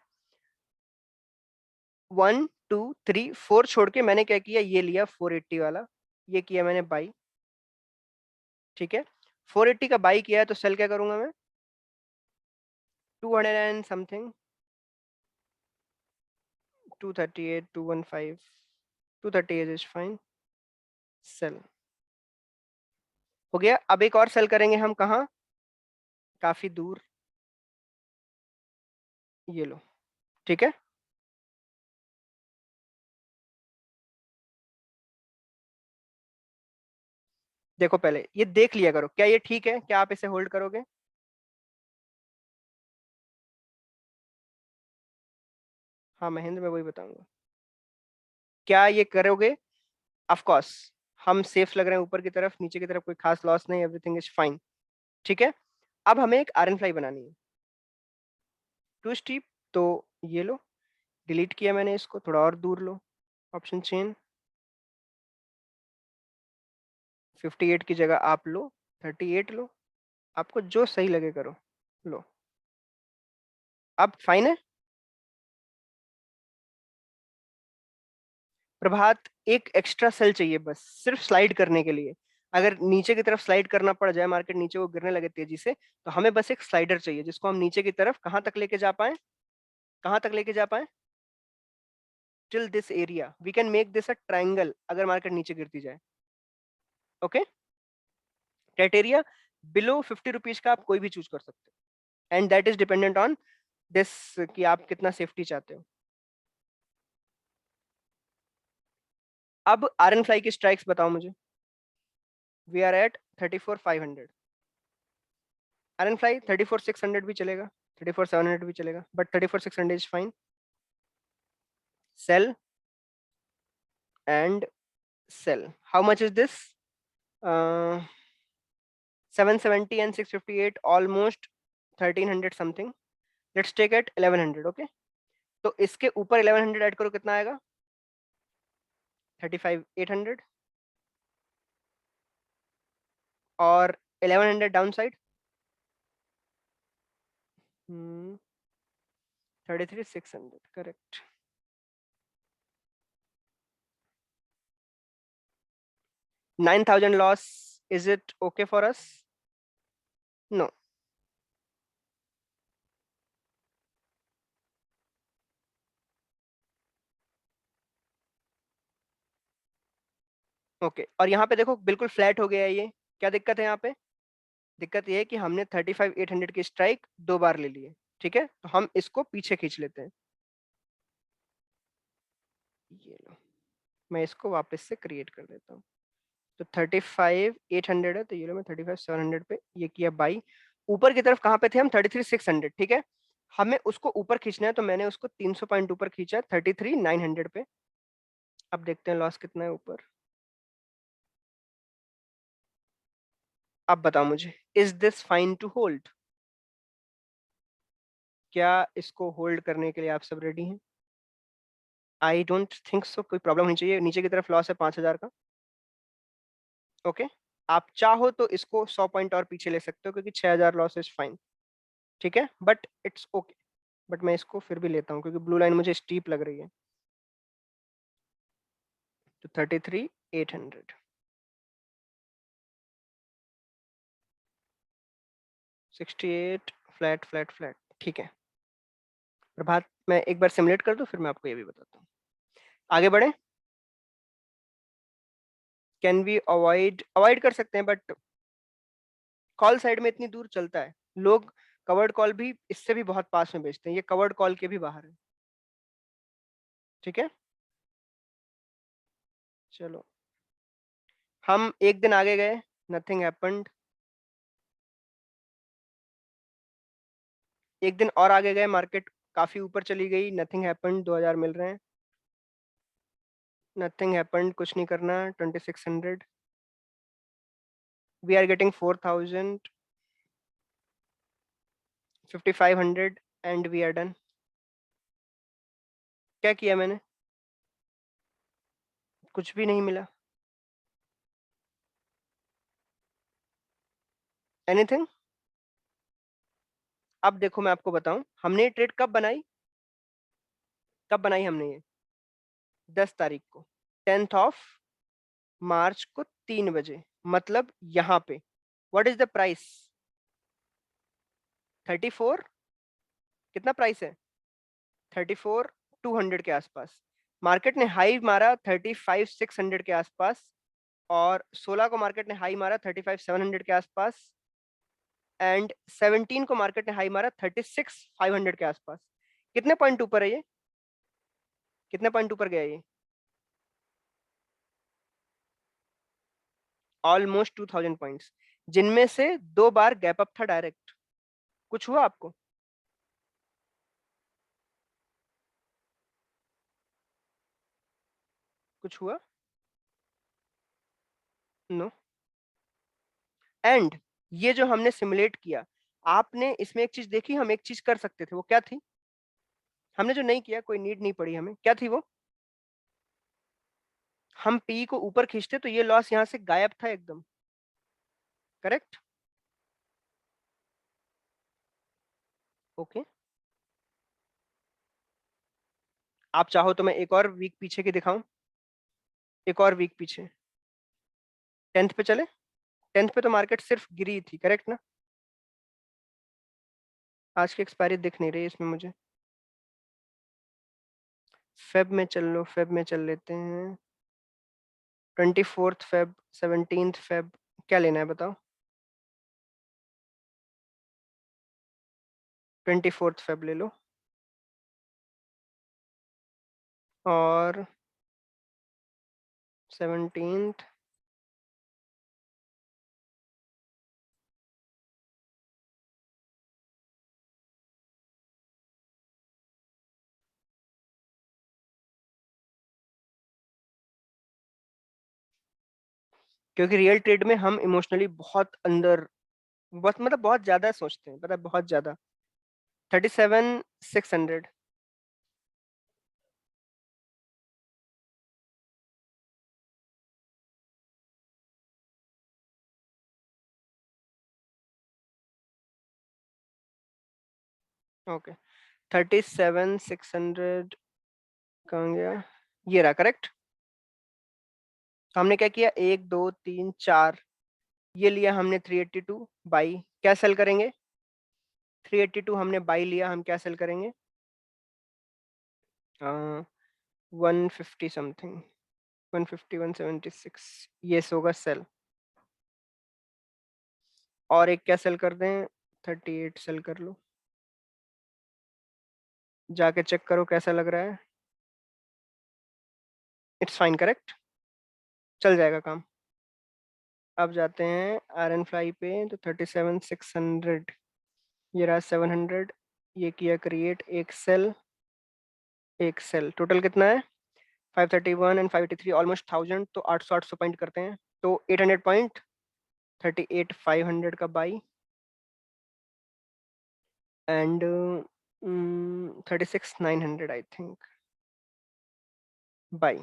1 2 3 4 छोड़ के मैंने क्या किया, ये लिया 480 वाला, ये किया मैंने बाई। ठीक है, 480 का बाई किया है, तो सेल क्या करूंगा मैं? 200 and something, 238, 215, 238 is fine. Sell हो गया। अब एक और सेल करेंगे हम, कहाँ? काफी दूर, ये लो। ठीक है, देखो पहले ये देख लिया करो, क्या ये ठीक है, क्या आप इसे होल्ड करोगे? हाँ महेंद्र, मैं वही बताऊंगा, क्या ये करोगे? ऑफ कोर्स, हम सेफ लग रहे हैं, ऊपर की तरफ नीचे की तरफ कोई खास लॉस नहीं, एवरीथिंग इज फाइन। ठीक है, अब हमें एक आयरन फ्लाई बनानी है, टू स्टीप, तो ये लो, डिलीट किया मैंने इसको, थोड़ा और दूर लो, ऑप्शन चेन, 58 की जगह आप लो 38 लो, आपको जो सही लगे करो, लो। अब फाइन है। प्रभात, एक एक्स्ट्रा सेल चाहिए बस, सिर्फ स्लाइड करने के लिए। अगर नीचे की तरफ स्लाइड करना पड़ जाए, मार्केट नीचे को गिरने लगे तेजी से, तो हमें बस एक स्लाइडर चाहिए, जिसको हम नीचे की तरफ कहाँ तक लेके जा पाए, कहाँ तक लेके जा पाए? Till this area, we can make this a triangle, अगर मार्केट नीचे गिरती जाए। ओके, क्राइटेरिया, बिलो 50 रुपीज का आप कोई भी चूज कर सकते हो, and that is dependent on this, कि आप कितना सेफ्टी चाहते हो। अब आयरन फ्लाई की स्ट्राइक्स बताओ मुझे। We are at 34,500। Iron fly 34,600 भी चलेगा, 34,700 भी चलेगा, but 34,600 is fine. Sell and sell, how much is this? 770 and 658, almost 1300 something. Let's take at 1100। Okay, तो इसके ऊपर 1100 ऐड करो, कितना आएगा? 35,800। और 1100 downside, 33,600, correct. 9,000 loss, is it okay for us? No. Okay, और यहाँ पे देखो बिल्कुल फ्लैट हो गया है ये, क्या दिक्कत है यहाँ पे? दिक्कत ये है कि हमने 35,800 की स्ट्राइक 2 बार ले ली है। ठीक है, तो हम इसको पीछे खींच लेते हैं, ये लो, मैं इसको वापस से क्रिएट कर देता हूँ। तो 35,800 है, तो ये लो, मैं 35,700 पे ये किया बाई। ऊपर की तरफ कहाँ पे थे हम? 33,600। ठीक है, हमें उसको ऊपर खींचना है, तो मैंने उसको 300 पॉइंट ऊपर खींचा, 33,900 पे। अब देखते हैं लॉस कितना है ऊपर। अब बताओ मुझे, is this fine to hold? क्या इसको होल्ड करने के लिए आप सब रेडी हैं? आई डोंट थिंक सो, कोई प्रॉब्लम होनी चाहिए। नीचे की तरफ लॉस है 5,000 का। ओके, आप चाहो तो इसको 100 पॉइंट और पीछे ले सकते हो, क्योंकि 6,000 लॉस इज फाइन। ठीक है, बट इट्स ओके, बट मैं इसको फिर भी लेता हूँ, क्योंकि ब्लू लाइन मुझे स्टीप लग रही है। तो 33,800, 68, फ्लैट फ्लैट फ्लैट। ठीक है प्रभात, मैं एक बार सिमुलेट कर दूं, फिर मैं आपको ये भी बताता हूँ। आगे बढ़े, कैन वी अवॉइड, अवॉइड कर सकते हैं, बट कॉल साइड में इतनी दूर चलता है, लोग कवर्ड कॉल भी इससे भी बहुत पास में बेचते हैं, ये कवर्ड कॉल के भी बाहर है। ठीक है, चलो हम एक दिन आगे गए, नथिंग हैपेंड। एक दिन और आगे गए, मार्केट काफी ऊपर चली गई, नथिंग हैपेंड, 2000 मिल रहे हैं। नथिंग हैपेंड, कुछ नहीं करना, 2600, we are getting 4000, 5500 and we are done. क्या किया मैंने? कुछ भी नहीं मिला। एनीथिंग। अब देखो मैं आपको बताऊं, हमने ये ट्रेड कब बनाई? कब बनाई हमने ये? 10 तारीख को, 10 मार्च को 3 बजे। मतलब यहाँ पे व्हाट इज द प्राइस? 34, कितना प्राइस है? 34,200 के आसपास। मार्केट ने हाई मारा 35,600 के आसपास, और 16 को मार्केट ने हाई मारा 35,700 के आसपास, एंड 17 को मार्केट ने हाई मारा 36,500 के आसपास। कितने पॉइंट ऊपर है ये? कितने पॉइंट ऊपर गया ये? ऑलमोस्ट 2000 पॉइंट्स, जिनमें से 2 बार गैप अप था डायरेक्ट। कुछ हुआ आपको? कुछ हुआ? नो। एंड ये जो हमने सिमुलेट किया, आपने इसमें एक चीज देखी, हम एक चीज कर सकते थे, वो क्या थी? हमने जो नहीं किया, कोई नीड नहीं पड़ी हमें, क्या थी वो? हम पी को ऊपर खींचते तो ये लॉस यहाँ से गायब था एकदम। करेक्ट। ओके, आप चाहो तो मैं एक और वीक पीछे की दिखाऊं? एक और वीक पीछे, 10th पे चले। 10th पे तो मार्केट सिर्फ गिरी थी, करेक्ट ना? आज की एक्सपायरी दिख नहीं रही इसमें मुझे। फेब में चल लो, फेब में चल लेते हैं। 24 फेब, 17 फेब, क्या लेना है बताओ? 24 फेब ले लो, और 17th। क्योंकि रियल ट्रेड में हम इमोशनली बहुत अंदर, बहुत मतलब बहुत ज्यादा सोचते हैं, पता है, बहुत ज्यादा। 37,600। ओके, 37,600 कहाँ गया? ये रहा, करेक्ट। तो हमने क्या किया, 1 2 3 4, ये लिया हमने 382 बाई। क्या सेल करेंगे? 382 हमने बाई लिया, हम क्या सेल करेंगे? 150 समथिंग, 150, 176, ये होगा सेल। और एक क्या सेल कर दें? 38 सेल कर लो। जाके चेक करो कैसा लग रहा है। इट्स फाइन, करेक्ट, चल जाएगा काम। अब जाते हैं आर एन फ्लाई पे, तो 37,600, ये रहा 700, ये किया क्रिएट, एक सेल, एक सेल, टोटल कितना है? 531 एंड 583, ऑलमोस्ट 1000, तो 800 पॉइंट करते हैं, तो 800 पॉइंट, 38,500 का by, and 36,900 I think by.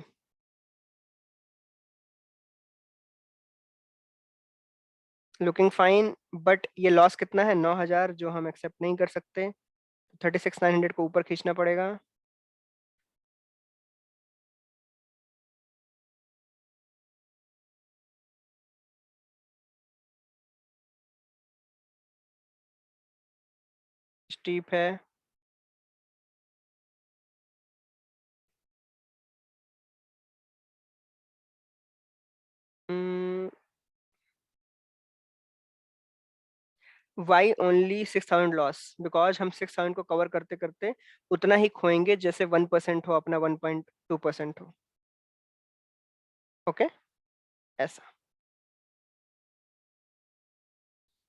Looking fine, but ये लॉस कितना है? 9,000, जो हम एक्सेप्ट नहीं कर सकते। 36,900 को ऊपर खींचना पड़ेगा। स्टीप है। Y only 6,000 loss? बिकॉज हम 6,000 को कवर करते करते उतना ही खोएंगे जैसे 1% हो अपना 1.2% हो। ओके, ऐसा।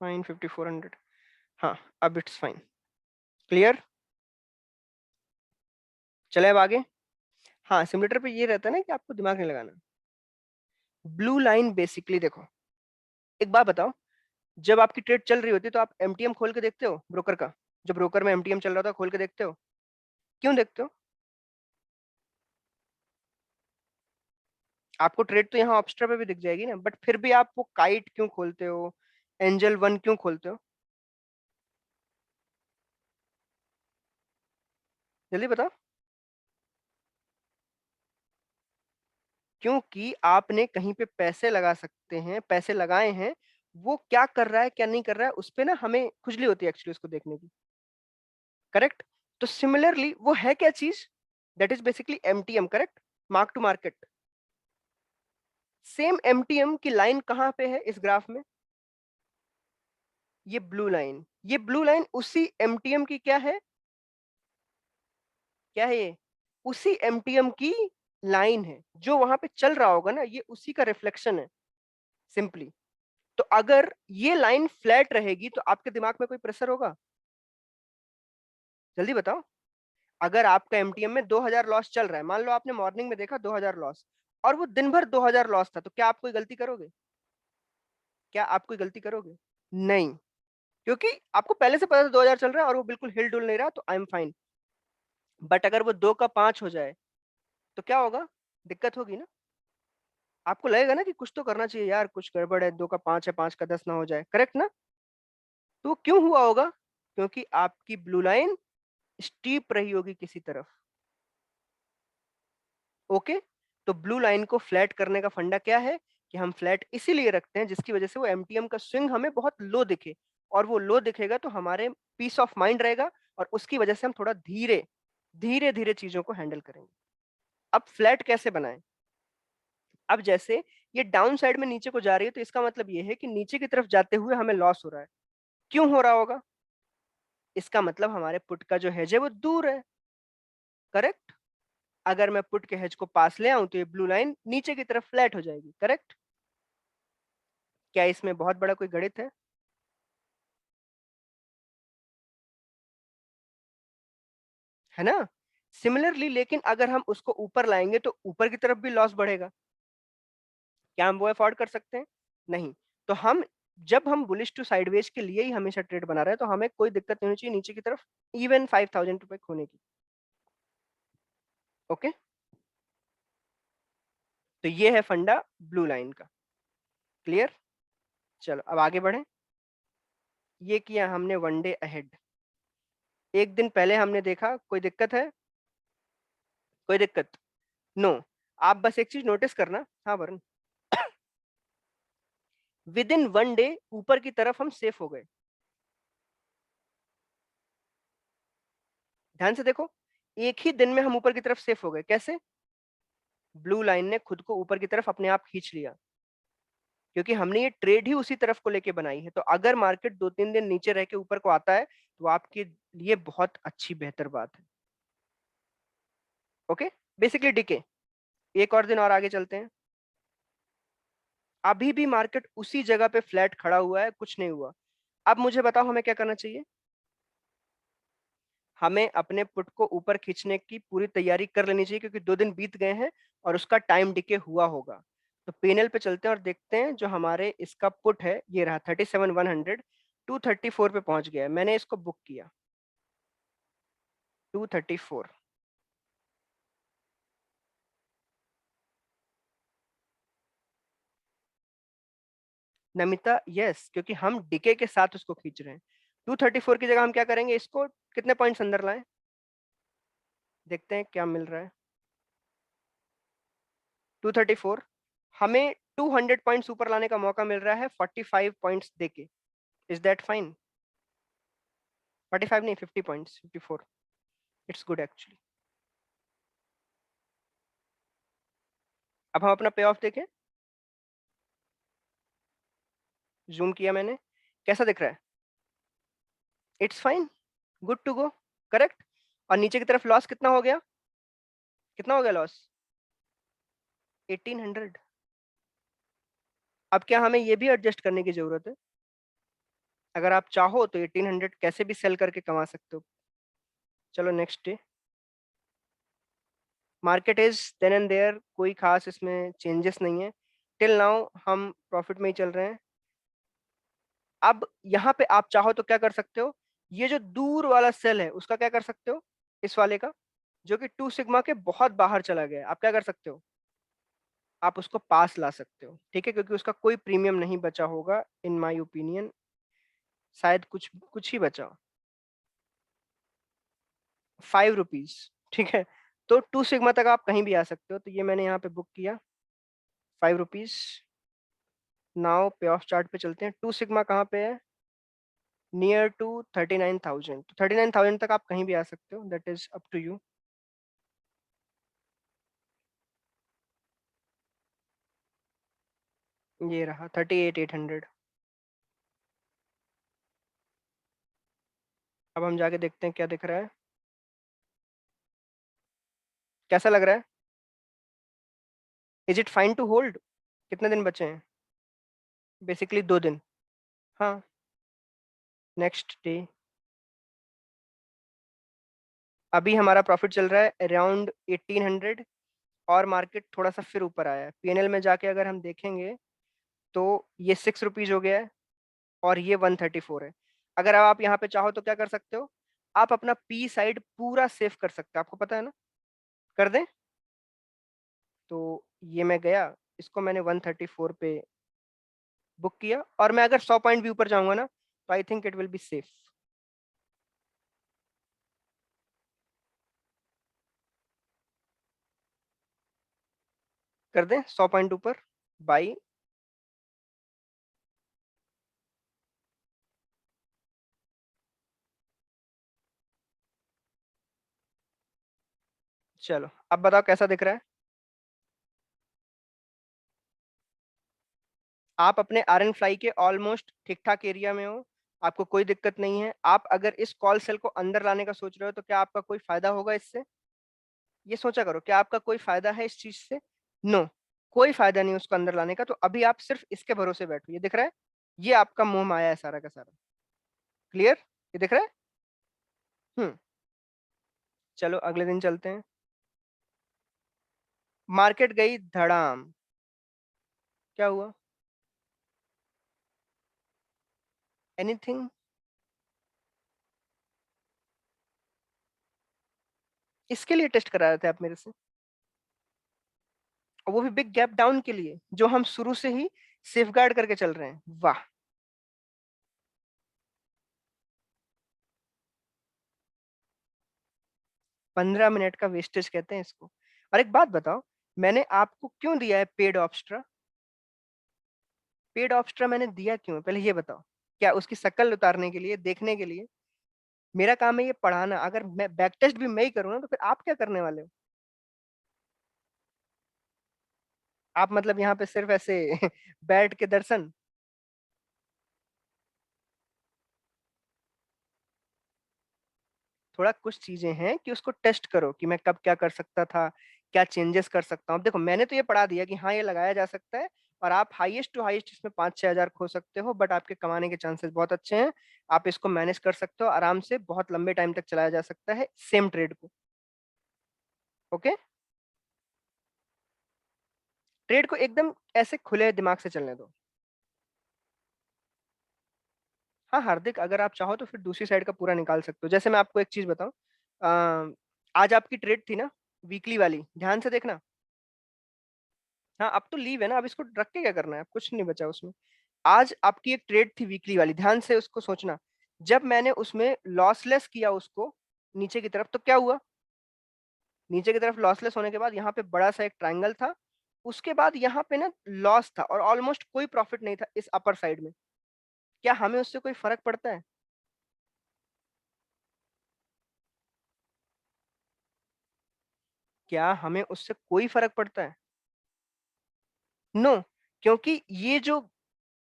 फाइन 5,400। हाँ, अब इट्स फाइन। क्लियर? चले अब आगे। हाँ, सिमुलेटर पे ये रहता है ना कि आपको दिमाग नहीं लगाना। ब्लू लाइन बेसिकली देखो, एक बात बताओ, जब आपकी ट्रेड चल रही होती है तो आप एमटीएम खोल के देखते हो ब्रोकर का? जब ब्रोकर में एमटीएम चल रहा था खोल के देखते हो? क्यों देखते हो? आपको ट्रेड तो यहाँ ऑब्स्ट्रा पे भी दिख जाएगी ना, बट फिर भी आप वो काइट क्यों खोलते हो, एंजल वन क्यों खोलते हो? जल्दी बताओ। क्योंकि आपने कहीं पे पैसे लगा सकते हैं, पैसे लगाए हैं, वो क्या कर रहा है क्या नहीं कर रहा है उस पे ना हमें खुजली होती है एक्चुअली उसको देखने की। करेक्ट? तो सिमिलरली वो है क्या चीज? That is basically MTM. Correct? Mark to market. Same MTM की लाइन कहां पे है इस ग्राफ में? ये ब्लू लाइन। ये ब्लू लाइन उसी एमटीएम की क्या है? क्या है ये? उसी एमटीएम की लाइन है जो वहां पे चल रहा होगा ना, ये उसी का रिफ्लेक्शन है सिंपली। तो अगर ये लाइन फ्लैट रहेगी तो आपके दिमाग में कोई प्रेशर होगा? जल्दी बताओ। अगर आपका एमटीएम में 2,000 लॉस चल रहा है, मान लो आपने मॉर्निंग में देखा 2,000 लॉस, और वो दिन भर 2,000 लॉस था, तो क्या आप कोई गलती करोगे? क्या आप कोई गलती करोगे? नहीं, क्योंकि आपको पहले से पता था 2,000 चल रहा है और वो बिल्कुल हिल डुल नहीं रहा, तो आई एम फाइन। बट अगर वो 2 का 5 हो जाए तो क्या होगा? दिक्कत होगी ना। आपको लगेगा ना कि कुछ तो करना चाहिए यार, कुछ गड़बड़ है, 2 का 5 है, 5 का 10 ना हो जाए। करेक्ट ना? तो वो क्यों हुआ होगा? क्योंकि आपकी ब्लू लाइन स्टीप रही होगी किसी तरफ। ओके, तो ब्लू लाइन को फ्लैट करने का फंडा क्या है कि हम फ्लैट इसीलिए रखते हैं जिसकी वजह से वो एमटीएम का स्विंग हमें बहुत लो दिखे, और वो लो दिखेगा तो हमारे पीस ऑफ माइंड रहेगा, और उसकी वजह से हम थोड़ा धीरे धीरे धीरे चीजों को हैंडल करेंगे। अब फ्लैट कैसे बनाएं? अब जैसे ये डाउन साइड में नीचे को जा रही है तो इसका मतलब ये है कि नीचे की तरफ जाते हुए हमें लॉस हो रहा है। क्यों हो रहा होगा? इसका मतलब हमारे पुट का जो हेज है वो दूर है। करेक्ट? अगर मैं पुट के हेज को पास ले आऊं तो ये ब्लू लाइन नीचे की तरफ फ्लैट हो जाएगी। करेक्ट? क्या इसमें बहुत बड़ा कोई गणित है ना? सिमिलरली लेकिन अगर हम उसको ऊपर लाएंगे तो ऊपर की तरफ भी लॉस बढ़ेगा। क्या हम वो अफोर्ड कर सकते हैं? नहीं। तो हम, जब हम बुलिश टू साइडवेज के लिए ही हमेशा ट्रेड बना रहे हैं तो हमें कोई दिक्कत नहीं होनी चाहिए नीचे की तरफ इवन 5,000 रुपए खोने की। ओके, तो ये है फंडा ब्लू लाइन का। क्लियर? चलो अब आगे बढ़े। ये किया हमने वन डे अहेड। एक दिन पहले हमने देखा, कोई दिक्कत है? कोई दिक्कत? नो। आप बस एक चीज नोटिस करना। हाँ Varun, with in one day ऊपर की तरफ हम सेफ हो गए। ध्यान से देखो, एक ही दिन में हम ऊपर की तरफ सेफ हो गए। कैसे? ब्लू लाइन ने खुद को ऊपर की तरफ अपने आप खींच लिया, क्योंकि हमने ये ट्रेड ही उसी तरफ को लेके बनाई है। तो अगर मार्केट 2-3 दिन नीचे रह के ऊपर को आता है तो आपके लिए बहुत अच्छी बेहतर बात है। Okay, basically DK. एक और दिन और आगे चलते हैं। अभी भी मार्केट उसी जगह पे फ्लैट खड़ा हुआ है, कुछ नहीं हुआ। अब मुझे बताओ हमें क्या करना चाहिए? हमें अपने पुट को ऊपर खींचने की पूरी तैयारी कर लेनी चाहिए, क्योंकि 2 दिन बीत गए हैं और उसका टाइम डिके हुआ होगा। तो पेनल पे चलते हैं और देखते हैं जो हमारे इसका पुट है, ये रहा 37,100, 234 पे पहुंच गया है। मैंने इसको बुक किया 234। नमिता, यस, क्योंकि हम डिके के साथ उसको खींच रहे हैं। 234 की जगह हम क्या करेंगे, इसको कितने पॉइंट्स अंदर लाएं? देखते हैं क्या मिल रहा है। 234, हमें 200 पॉइंट्स ऊपर लाने का मौका मिल रहा है 45 पॉइंट्स देके। Is that fine? 45 नहीं, 50 पॉइंट्स, 54। It's good actually. अब हम अपना पे ऑफ देखें। जूम किया मैंने, कैसा दिख रहा है? It's fine, good to go, correct. और नीचे की तरफ लॉस कितना हो गया, कितना हो गया लॉस? 1800। अब क्या हमें ये भी एडजस्ट करने की जरूरत है? अगर आप चाहो तो 1800 कैसे भी सेल करके कमा सकते हो। चलो next day, market is then and there, कोई खास इसमें चेंजेस नहीं है। टिल नाउ हम प्रॉफिट में ही चल रहे हैं। अब यहाँ पे आप चाहो तो क्या कर सकते हो, ये जो दूर वाला सेल है उसका क्या कर सकते हो, इस वाले का, जो कि 2 सिग्मा के बहुत बाहर चला गया है, आप क्या कर सकते हो, आप उसको पास ला सकते हो, ठीक है, क्योंकि उसका कोई प्रीमियम नहीं बचा होगा इन माय ओपिनियन, शायद कुछ कुछ ही बचा, 5 रुपीज, ठीक है। तो 2 सिग्मा तक आप कहीं भी आ सकते हो, तो ये मैंने यहाँ पे बुक किया, 5 रुपीज। नाउ पे ऑफ चार्ट पे चलते हैं, 2 सिग्मा कहाँ पे है, नियर टू 39,000, तो 39,000 तक आप कहीं भी आ सकते हो, that is up to you. ये रहा 38,800। अब हम जाके देखते हैं क्या दिख रहा है, कैसा लग रहा है, is it fine to hold? कितने दिन बचे हैं? बेसिकली 2 दिन। हाँ, नेक्स्ट डे, अभी हमारा प्रॉफिट चल रहा है अराउंड 1800, और मार्केट थोड़ा सा फिर ऊपर आया है। पीएनएल में जाके अगर हम देखेंगे तो ये 6 रुपीज हो गया है, और ये 134 है। अगर आप यहाँ पे चाहो तो क्या कर सकते हो, आप अपना पी साइड पूरा सेव कर सकते हो, आपको पता है ना, कर दें। तो ये मैं गया, इसको मैंने 134 पे बुक किया, और मैं अगर 100 पॉइंट भी ऊपर जाऊंगा ना, तो I think it will be safe. कर दें 100 पॉइंट ऊपर, बाई। चलो अब बताओ कैसा दिख रहा है। आप अपने आर एन फ्लाई के ऑलमोस्ट ठीक ठाक एरिया में हो, आपको कोई दिक्कत नहीं है। आप अगर इस कॉल सेल को अंदर लाने का सोच रहे हो, तो क्या आपका कोई फायदा होगा इससे? ये सोचा करो, क्या आपका कोई फायदा है इस चीज से? नो, कोई फायदा नहीं उसको अंदर लाने का। तो अभी आप सिर्फ इसके भरोसे बैठो, ये दिख रहा है, ये आपका मोह माया है सारा का सारा। क्लियर, ये दिख रहा है। हम्म। चलो अगले दिन चलते हैं। मार्केट गई धड़ाम, क्या हुआ, एनीथिंग? इसके लिए टेस्ट करा रहे थे आप मेरे से, और वो भी बिग गैप डाउन के लिए, जो हम शुरू से ही सेफगार्ड करके चल रहे हैं। वाह, 15 मिनट का वेस्टेज कहते हैं इसको। और एक बात बताओ, मैंने आपको क्यों दिया है पेड ऑप्स्ट्रा? पेड ऑप्स्ट्रा मैंने दिया क्यों है, पहले ये बताओ। क्या उसकी शक्ल उतारने के लिए, देखने के लिए? मेरा काम है ये पढ़ाना, अगर मैं बैक टेस्ट भी मैं ही करूँ ना, तो फिर आप क्या करने वाले हो? आप मतलब यहाँ पे सिर्फ ऐसे बैठ के दर्शन? थोड़ा कुछ चीजें हैं कि उसको टेस्ट करो, कि मैं कब क्या कर सकता था, क्या चेंजेस कर सकता हूँ। अब देखो, मैंने तो ये पढ़ा दिया कि हाँ ये लगाया जा सकता है, और आप हाईएस्ट टू हाईएस्ट इसमें 5-6 हजार खो सकते हो, बट आपके कमाने के चांसेस बहुत अच्छे हैं। आप इसको मैनेज कर सकते हो आराम से, बहुत लंबे टाइम तक चलाया जा सकता है सेम ट्रेड को। ओके, ट्रेड को एकदम ऐसे खुले दिमाग से चलने दो। हाँ हार्दिक, अगर आप चाहो तो फिर दूसरी साइड का पूरा निकाल सकते हो। जैसे मैं आपको एक चीज बताऊं, आज आपकी ट्रेड थी ना, वीकली वाली, ध्यान से देखना। हाँ, अब तो लीव है ना, अब इसको रख के क्या करना है, अब कुछ नहीं बचा उसमें। आज आपकी एक ट्रेड थी वीकली वाली, ध्यान से उसको सोचना। जब मैंने उसमें लॉसलेस किया उसको नीचे की तरफ, तो क्या हुआ, नीचे की तरफ लॉसलेस होने के बाद यहाँ पे बड़ा सा एक ट्रायंगल था, उसके बाद यहाँ पे ना लॉस था, और ऑलमोस्ट कोई प्रॉफिट नहीं था इस अपर साइड में। क्या हमें उससे कोई फर्क पड़ता है? क्या हमें उससे कोई फर्क पड़ता है? नो, क्योंकि ये जो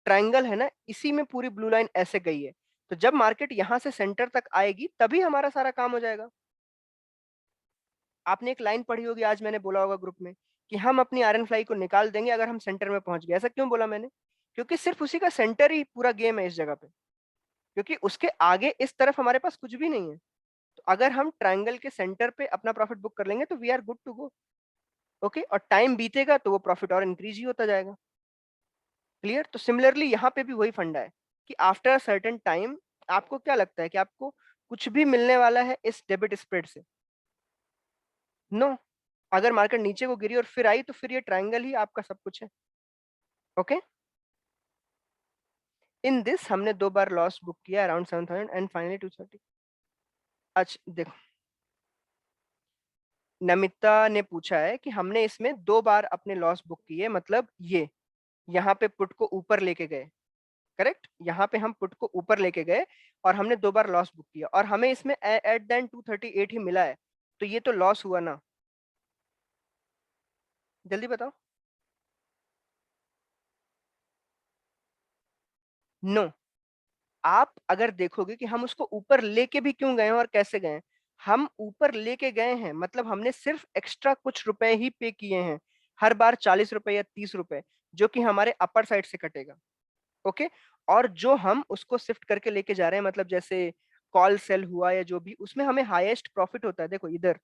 ट्रायंगल है ना, इसी में पूरी ब्लू लाइन ऐसे गई है। तो जब मार्केट यहां से सेंटर तक आएगी तभी हमारा सारा काम हो जाएगा। आपने एक लाइन पढ़ी होगी, आज मैंने बोला होगा ग्रुप में, कि हम अपनी आयरन फ्लाई को निकाल देंगे अगर हम सेंटर में पहुंच गए। ऐसा क्यों बोला मैंने? क्योंकि सिर्फ उसी का सेंटर ही पूरा गेम है इस जगह पे, क्योंकि उसके आगे इस तरफ हमारे पास कुछ भी नहीं है। तो अगर हम ट्रायंगल के सेंटर पे अपना प्रॉफिट बुक कर लेंगे तो we are good to go. Okay, और टाइम बीतेगा तो वो प्रॉफिट और इंक्रीज ही होता जाएगा। क्लियर? तो सिमिलरली यहाँ पे भी वही फंडा है कि आफ्टर सर्टेन टाइम आपको क्या लगता है कि आपको कुछ भी मिलने वाला है इस डेबिट स्प्रेड से? नो। अगर मार्केट नीचे को गिरी और फिर आई तो फिर ये ट्रायंगल ही आपका सब कुछ है। ओके, इन दिस हमने 2 बार लॉस बुक किया अराउंड 7000 एंड फाइनली 230। अच्छा देखो, नमिता ने पूछा है कि हमने इसमें 2 बार अपने लॉस बुक किए, मतलब ये यहाँ पे पुट को ऊपर लेके गए। करेक्ट, यहाँ पे हम पुट को ऊपर लेके गए और हमने 2 बार लॉस बुक किया और हमें इसमें एट देन 238 ही मिला है। तो ये तो लॉस हुआ ना? जल्दी बताओ। नो। आप अगर देखोगे कि हम उसको ऊपर लेके भी क्यों गए हैं और कैसे गए हैं, हम ऊपर लेके गए हैं मतलब हमने सिर्फ एक्स्ट्रा कुछ रुपए ही पे किए हैं, हर बार 40 रुपए या 30 रुपए, जो कि हमारे अपर साइड से कटेगा। ओके, और जो हम उसको शिफ्ट करके लेके जा रहे हैं, मतलब जैसे कॉल सेल हुआ या जो भी, उसमें हमें हाईएस्ट प्रॉफिट होता है। देखो इधर,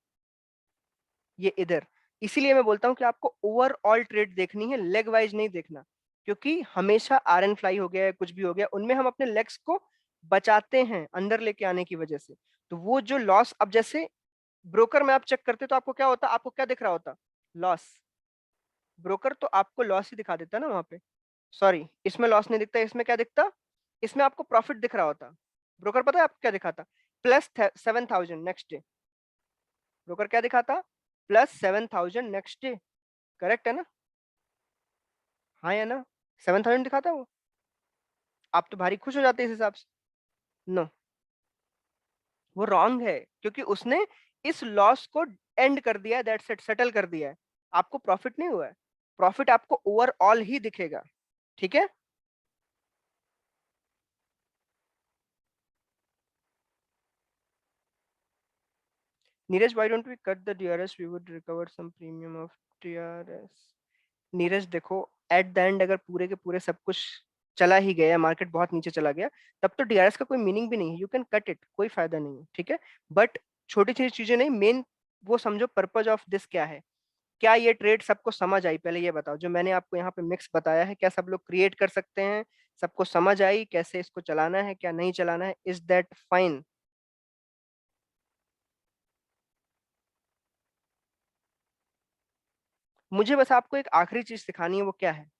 ये इधर। इसीलिए मैं बोलता हूँ कि आपको ओवरऑल ट्रेड देखनी है, लेग वाइज नहीं देखना, क्योंकि हमेशा आर एन फ्लाई हो गया है, कुछ भी हो गया, उनमें हम अपने लेग्स को बचाते हैं अंदर लेके आने की वजह से। तो वो जो लॉस, अब जैसे ब्रोकर में आप चेक करते तो आपको क्या होता, आपको क्या दिख रहा होता? लॉस। ब्रोकर तो आपको लॉस ही दिखा देता ना वहां पे। सॉरी, इसमें लॉस नहीं दिखता, इसमें क्या दिखता? इसमें आपको प्रॉफिट दिख रहा होता। ब्रोकर पता है आपको क्या दिखाता? +7000 नेक्स्ट डे। ब्रोकर क्या दिखाता? +7000 नेक्स्ट डे। करेक्ट है ना? हाँ या ना? 7000 दिखाता वो। आप तो भारी खुश हो जाते इस हिसाब से। नो, वो रॉन्ग है, क्योंकि उसने इस लॉस को एंड कर दिया है, दैट्स इट, सेटल कर दिया है। आपको प्रॉफिट नहीं हुआ है, प्रॉफिट आपको ओवरऑल ही दिखेगा। ठीक है? Neeraj, why don't we cut the DRS, we would recover some premium of DRS. Neeraj देखो, एट द एंड अगर पूरे के पूरे सब कुछ चला ही गया, मार्केट बहुत नीचे चला गया, तब तो डीआरएस का कोई मीनिंग भी नहीं है। यू कैन कट इट, कोई फायदा नहीं है। ठीक है, बट छोटी छोटी चीजें नहीं, मेन वो समझो पर्पज ऑफ दिस क्या है। क्या ये ट्रेड सबको समझ आई? पहले ये बताओ, जो मैंने आपको यहाँ पे मिक्स बताया है, क्या सब लोग क्रिएट कर सकते हैं? सबको समझ आई कैसे इसको चलाना है, क्या नहीं चलाना है? Is that fine? मुझे बस आपको एक आखिरी चीज सिखानी है, वो क्या है?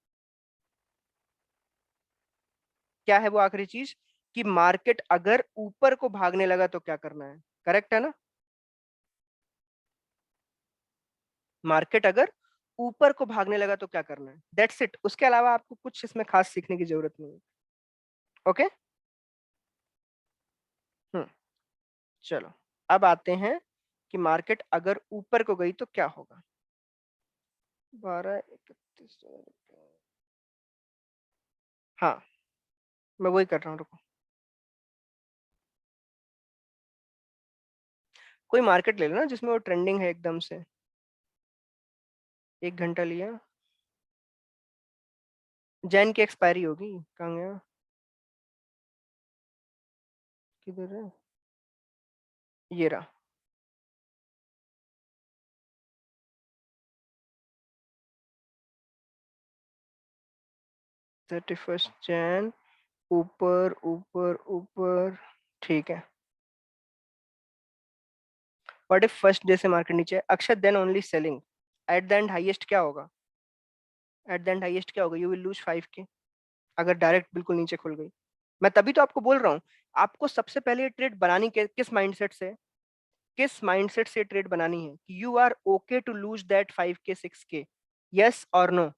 क्या है वो आखिरी चीज? कि मार्केट अगर ऊपर को भागने लगा तो क्या करना है। करेक्ट है ना? मार्केट अगर ऊपर को भागने लगा तो क्या करना है, दैट्स इट। उसके अलावा आपको कुछ इसमें खास सीखने की जरूरत नहीं है। ओके, हम्म, चलो अब आते हैं कि मार्केट अगर ऊपर को गई तो क्या होगा। 12:31। हाँ, मैं वही कर रहा हूँ, रुको। कोई मार्केट ले लो ना जिसमें वो ट्रेंडिंग है एकदम से। 1 घंटा लिया, जैन की एक्सपायरी होगी, कहाँ गया? किधर है? ये रहा। 31 जैन, ऊपर ऊपर ऊपर। ठीक है, व्हाट इफ फर्स्ट डे से मार्केट नीचे है? Akshar, then only selling. At the end highest क्या होगा? एट द एंड हाईएस्ट क्या होगा? यू विल लूज 5K, अगर डायरेक्ट बिल्कुल नीचे खुल गई। मैं तभी तो आपको बोल रहा हूँ, आपको सबसे पहले ये ट्रेड बनानी किस माइंडसेट से? किस माइंडसेट से ट्रेड बनानी है कि you are okay to lose that 5K 6K? Yes और नो?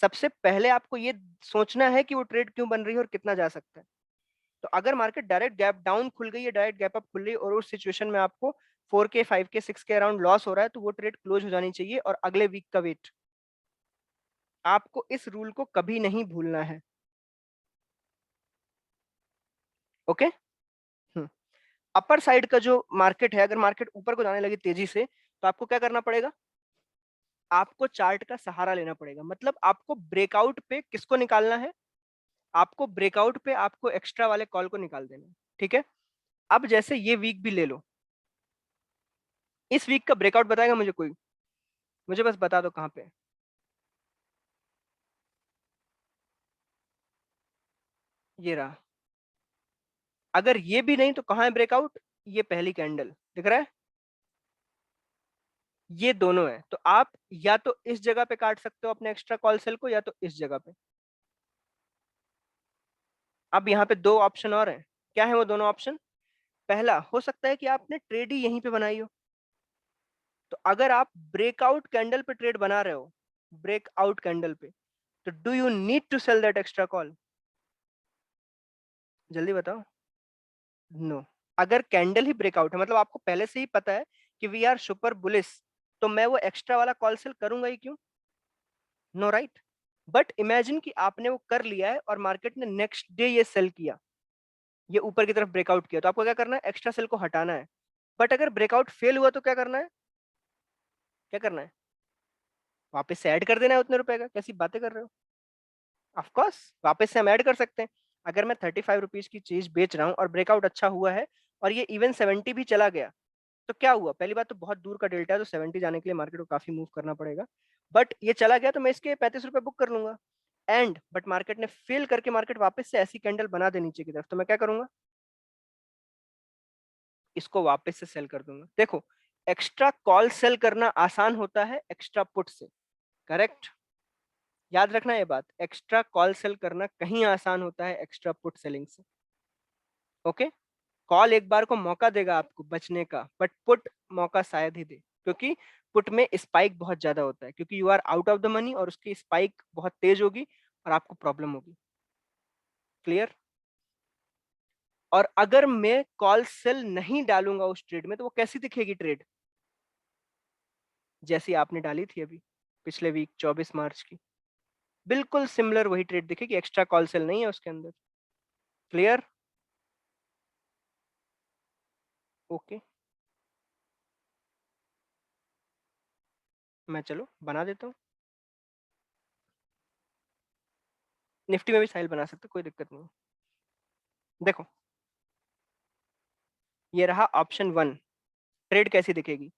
सबसे पहले आपको ये सोचना है कि वो ट्रेड क्यों बन रही है और कितना जा सकता है। तो अगर मार्केट डायरेक्ट गैप डाउन खुल गई है, डायरेक्ट गैप अप खुल रही है, और उस सिचुएशन में आपको 4K 5K 6K around loss हो रहा है, तो वो ट्रेड क्लोज हो जानी चाहिए और अगले वीक का वेट। आपको इस रूल को कभी नहीं भूलना है। ओके। अपर साइड का जो मार्केट है, अगर मार्केट ऊपर को जाने लगी तेजी से, तो आपको क्या करना पड़ेगा? आपको चार्ट का सहारा लेना पड़ेगा। मतलब आपको ब्रेकआउट पे किसको निकालना है? आपको ब्रेकआउट पे आपको एक्स्ट्रा वाले कॉल को निकाल देना है, ठीक है। अब जैसे ये वीक भी ले लो, इस वीक का ब्रेकआउट बताएगा मुझे कोई? मुझे बस बता दो कहाँ पे है। ये रहा। अगर ये भी नहीं तो कहाँ है ब्रेकआउट? ये पहली कैंडल दिख रहा है, ये दोनों है। तो आप या तो इस जगह पे काट सकते हो अपने एक्स्ट्रा कॉल सेल को, या तो इस जगह पे। अब यहाँ पे दो ऑप्शन और हैं। क्या है वो दोनों ऑप्शन? पहला, हो सकता है कि आपने ट्रेड ही यहीं पे बनाई हो। तो अगर आप ब्रेकआउट कैंडल पे ट्रेड बना रहे हो, ब्रेकआउट कैंडल पे, तो do you need to sell that extra call? जल्दी बताओ। नो। अगर कैंडल ही ब्रेकआउट है, मतलब आपको पहले से ही पता है कि वी आर सुपर बुलिश, तो मैं वो एक्स्ट्रा वाला कॉल सेल करूंगा ही क्यों? No, right. बट इमेजिन कि आपने वो कर लिया है और मार्केट ने नेक्स्ट डे ये सेल किया, ये ऊपर की तरफ ब्रेकआउट किया, तो आपको क्या करना है? एक्स्ट्रा सेल को हटाना है। बट अगर ब्रेकआउट फेल हुआ तो क्या करना है? क्या करना है? वापस से ऐड कर देना है उतने रुपए का। कैसी बातें कर रहे हो? ऑफ कोर्स वापस से हम ऐड कर सकते हैं। अगर मैं 35 रुपीज की चीज बेच रहा हूँ और ब्रेकआउट अच्छा हुआ है, और ये इवन 70 भी चला गया, तो क्या हुआ? पहली बात तो बहुत दूर का डेल्टा है, तो 70 जाने के लिए मार्केट को काफी मूव करना पड़ेगा। बट ये चला गया तो मैं इसके 35 रुपए बुक कर लूंगा। एंड बट मार्केट ने फेल करके मार्केट वापस से ऐसी कैंडल बना दे नीचे की तरफ, तो मैं क्या करूंगा? इसको वापस से सेल कर दूंगा। देखो, एक्स्ट्रा कॉल सेल करना आसान होता है एक्स्ट्रा पुट से, करेक्ट। याद रखना ये बात, एक्स्ट्रा कॉल सेल करना कहीं आसान होता है एक्स्ट्रा पुट सेलिंग से। ओके। कॉल एक बार को मौका देगा आपको बचने का, बट पुट मौका शायद ही दे, क्योंकि पुट में स्पाइक बहुत ज्यादा होता है, क्योंकि you are out of the money और उसकी स्पाइक बहुत तेज होगी और आपको प्रॉब्लम होगी। क्लियर? और अगर मैं कॉल सेल नहीं डालूंगा उस ट्रेड में, तो वो कैसी दिखेगी ट्रेड? जैसी आपने डाली थी अभी पिछले वीक 24 मार्च की, बिल्कुल सिमिलर वही ट्रेड दिखेगी। एक्स्ट्रा कॉल सेल नहीं है उसके अंदर। क्लियर? ओके। मैं चलो बना देता हूँ। निफ्टी में भी साइल बना सकते हो, कोई दिक्कत नहीं। देखो, ये रहा ऑप्शन वन। ट्रेड कैसी दिखेगी?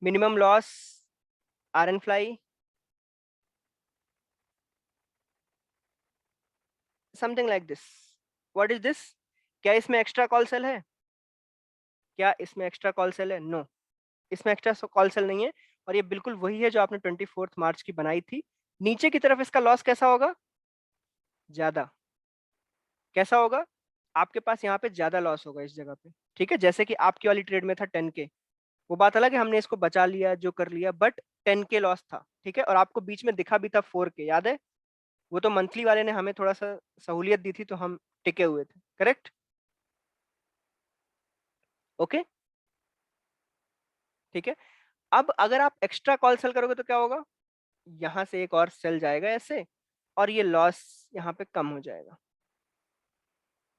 Minimum loss, iron fly, something like this. What is this? क्या इसमें एक्स्ट्रा कॉल सेल है? क्या इसमें एक्स्ट्रा कॉल सेल है? नो, इसमें एक्स्ट्रा कॉल सेल नहीं है। और ये बिल्कुल वही है जो आपने 24 मार्च की बनाई थी। नीचे की तरफ इसका लॉस कैसा होगा? ज्यादा। कैसा होगा? आपके पास यहाँ पे ज्यादा लॉस होगा इस जगह पे, ठीक है। जैसे कि आपकी वाली ट्रेड में था 10K, वो बात अलग है, हमने इसको बचा लिया जो कर लिया, बट 10K लॉस था, ठीक है। और आपको बीच में दिखा भी था 4K, याद है? वो तो मंथली वाले ने हमें थोड़ा सा सहूलियत दी थी, तो हम टिके हुए थे, करेक्ट। ओके, ठीक है। अब अगर आप एक्स्ट्रा कॉल सेल करोगे तो क्या होगा? यहाँ से एक और सेल जाएगा ऐसे, और ये लॉस यहाँ पे कम हो जाएगा,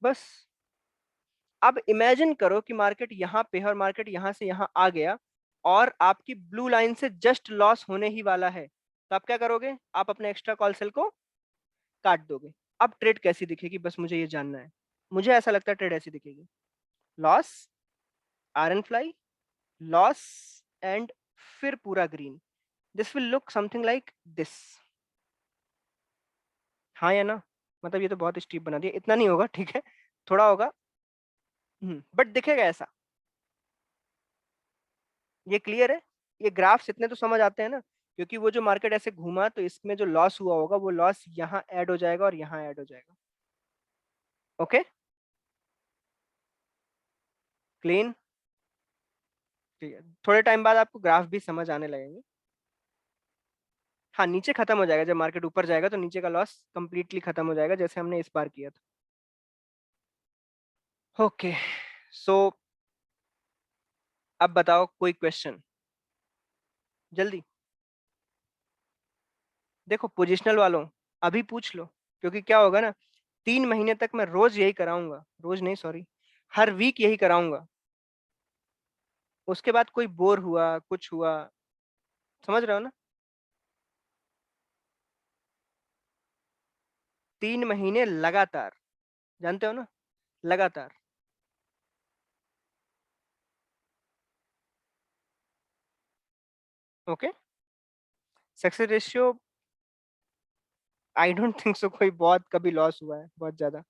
बस। अब इमेजिन करो कि मार्केट यहाँ पे है और मार्केट यहाँ से यहाँ आ गया, और आपकी ब्लू लाइन से जस्ट लॉस होने ही वाला है, तो आप क्या करोगे? आप अपने एक्स्ट्रा कॉल सेल को काट दोगे। अब ट्रेड कैसी दिखेगी, बस मुझे ये जानना है। मुझे ऐसा लगता है ट्रेड ऐसी दिखेगी: loss, iron fly, loss, and फिर पूरा green. This will look something like this. हाँ या ना? मतलब ये तो बहुत स्टीप बना दिया, इतना नहीं होगा, ठीक है, थोड़ा होगा, बट दिखेगा ऐसा। ये क्लियर है? ये ग्राफ्स इतने तो समझ आते हैं ना, क्योंकि वो जो मार्केट ऐसे घूमा, तो इसमें जो लॉस हुआ होगा वो लॉस यहाँ ऐड हो जाएगा और यहाँ ऐड हो जाएगा। Okay, clean. ठीक है, थोड़े टाइम बाद आपको ग्राफ भी समझ आने लगेंगे। हाँ, नीचे खत्म हो जाएगा, जब मार्केट ऊपर जाएगा तो नीचे का लॉस कंप्लीटली खत्म हो जाएगा, जैसे हमने इस बार किया था। ओके, सो अब बताओ कोई क्वेश्चन, जल्दी। देखो, पोजिशनल वालों, अभी पूछ लो, क्योंकि क्या होगा ना, 3 महीने तक मैं रोज यही कराऊंगा, रोज नहीं सॉरी, हर वीक यही कराऊंगा। उसके बाद कोई बोर हुआ, कुछ हुआ, समझ रहे हो ना? 3 महीने लगातार, जानते हो ना, लगातार। Okay. Success ratio, I don't think so कोई बहुत कभी लॉस हुआ है बहुत ज्यादा।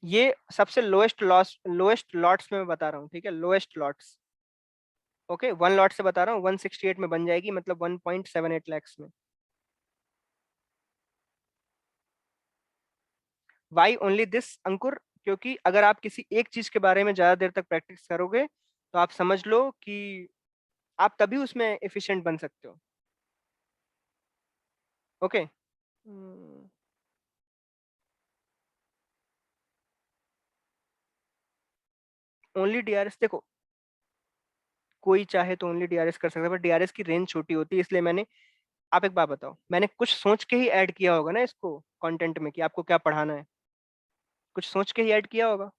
ये सबसे लोएस्ट लॉस, लोएस्ट लॉट्स में मैं बता रहा हूँ, ठीक है, लोएस्ट लॉट्स। ओके, 1 लॉट से बता रहा हूँ, 168 में बन जाएगी, मतलब 1.78 लैक्स में। वाई ओनली दिस अंकुर? क्योंकि अगर आप किसी एक चीज के बारे में ज्यादा देर तक प्रैक्टिस करोगे तो आप समझ लो कि आप तभी उसमें एफिशिएंट बन सकते हो। ओके। ओनली डीआरएस देखो, कोई चाहे तो ओनली डीआरएस कर सकता है, पर डीआरएस की रेंज छोटी होती है, इसलिए मैंने, आप एक बात बताओ, मैंने कुछ सोच के ही ऐड किया होगा ना इसको कंटेंट में कि आपको क्या पढ़ाना है, कुछ सोच के ही ऐड किया होगा।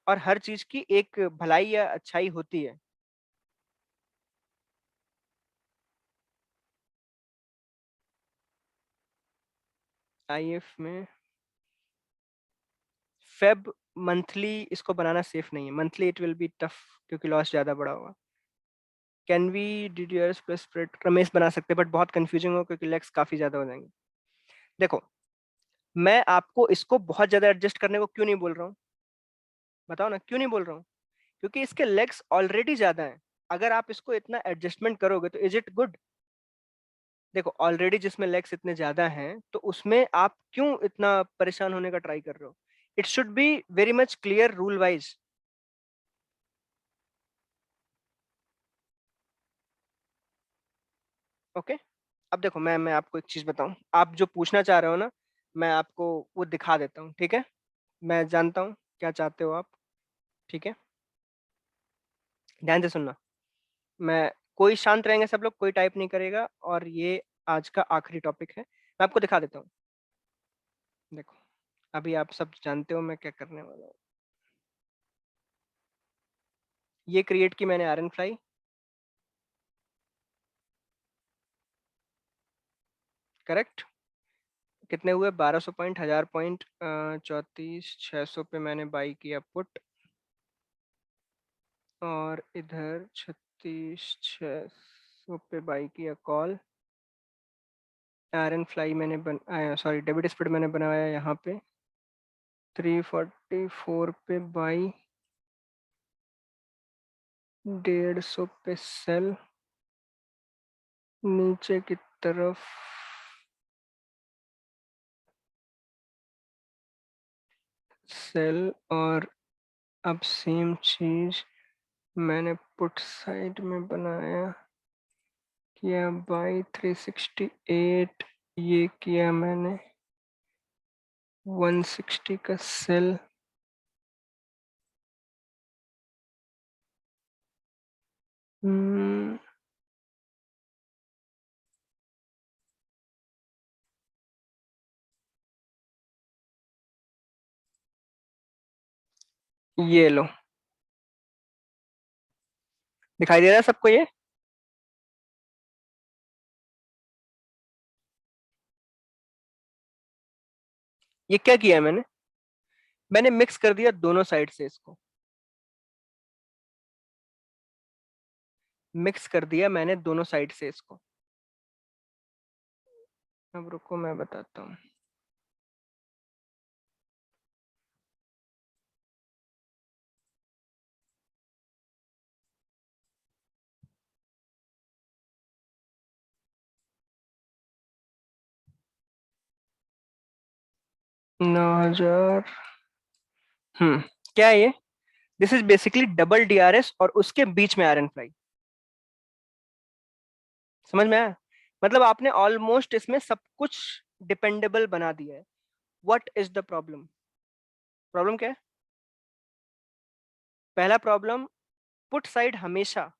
और हर चीज की एक भलाई या अच्छाई होती है। आईएफ में फेब मंथली इसको बनाना सेफ नहीं है, monthly it will be tough, क्योंकि लॉस ज्यादा बड़ा होगा। Can we DDRS plus spread, Ramesh बना सकते हैं, बट बहुत कंफ्यूजिंग हो क्योंकि लेक्स काफी ज्यादा हो जाएंगे। देखो, मैं आपको इसको बहुत ज्यादा एडजस्ट करने को क्यों नहीं बोल रहा हूँ, बताओ ना क्यों नहीं बोल रहा हूँ? क्योंकि इसके लेग्स ऑलरेडी ज्यादा हैं। अगर आप इसको इतना एडजस्टमेंट करोगे तो इज इट गुड? देखो, ऑलरेडी जिसमें लेग्स इतने ज्यादा हैं तो उसमें आप क्यों इतना परेशान होने का ट्राई कर रहे हो? It should be very much clear rule wise. Okay. अब देखो, मैं आपको एक चीज बताऊं, आप जो पूछना चाह रहे हो ना, मैं आपको वो दिखा देता हूँ, ठीक है? मैं जानता हूँ क्या चाहते हो आप, ठीक है? ध्यान से सुनना। मैं, कोई शांत रहेंगे सब लोग, कोई टाइप नहीं करेगा, और ये आज का आखिरी टॉपिक है, मैं आपको दिखा देता हूँ। देखो, अभी आप सब जानते हो मैं क्या करने वाला हूँ। ये क्रिएट की मैंने आयरन फ्लाई, करेक्ट। कितने हुए? 1200 पॉइंट, 1000 पॉइंट, 34,600 पे मैंने बाई किया पुट, और इधर 36,600 पे बाई किया कॉल। आयरन फ्लाई मैंने सॉरी, डेबिट स्प्रेड मैंने बनाया यहाँ पे 344 पे बाई, 150 पे सेल, नीचे की तरफ सेल, और अब सेम चीज मैंने पुट साइड में बनाया, किया बाई 368, ये किया मैंने 160 का सेल। हम्म, ये लो, दिखाई दे रहा है सबको ये? ये क्या किया है मैंने? मैंने मिक्स कर दिया दोनों साइड से इसको, मिक्स कर दिया मैंने दोनों साइड से इसको। अब रुको मैं बताता हूँ। 9,000। हम्म, क्या है ये? This is basically double DRS और उसके बीच में आयरन फ्लाई। समझ में आया? मतलब आपने ऑलमोस्ट इसमें सब कुछ डिपेंडेबल बना दिया है। What is the problem? Problem क्या है? पहला प्रॉब्लम, पुट साइड हमेशा,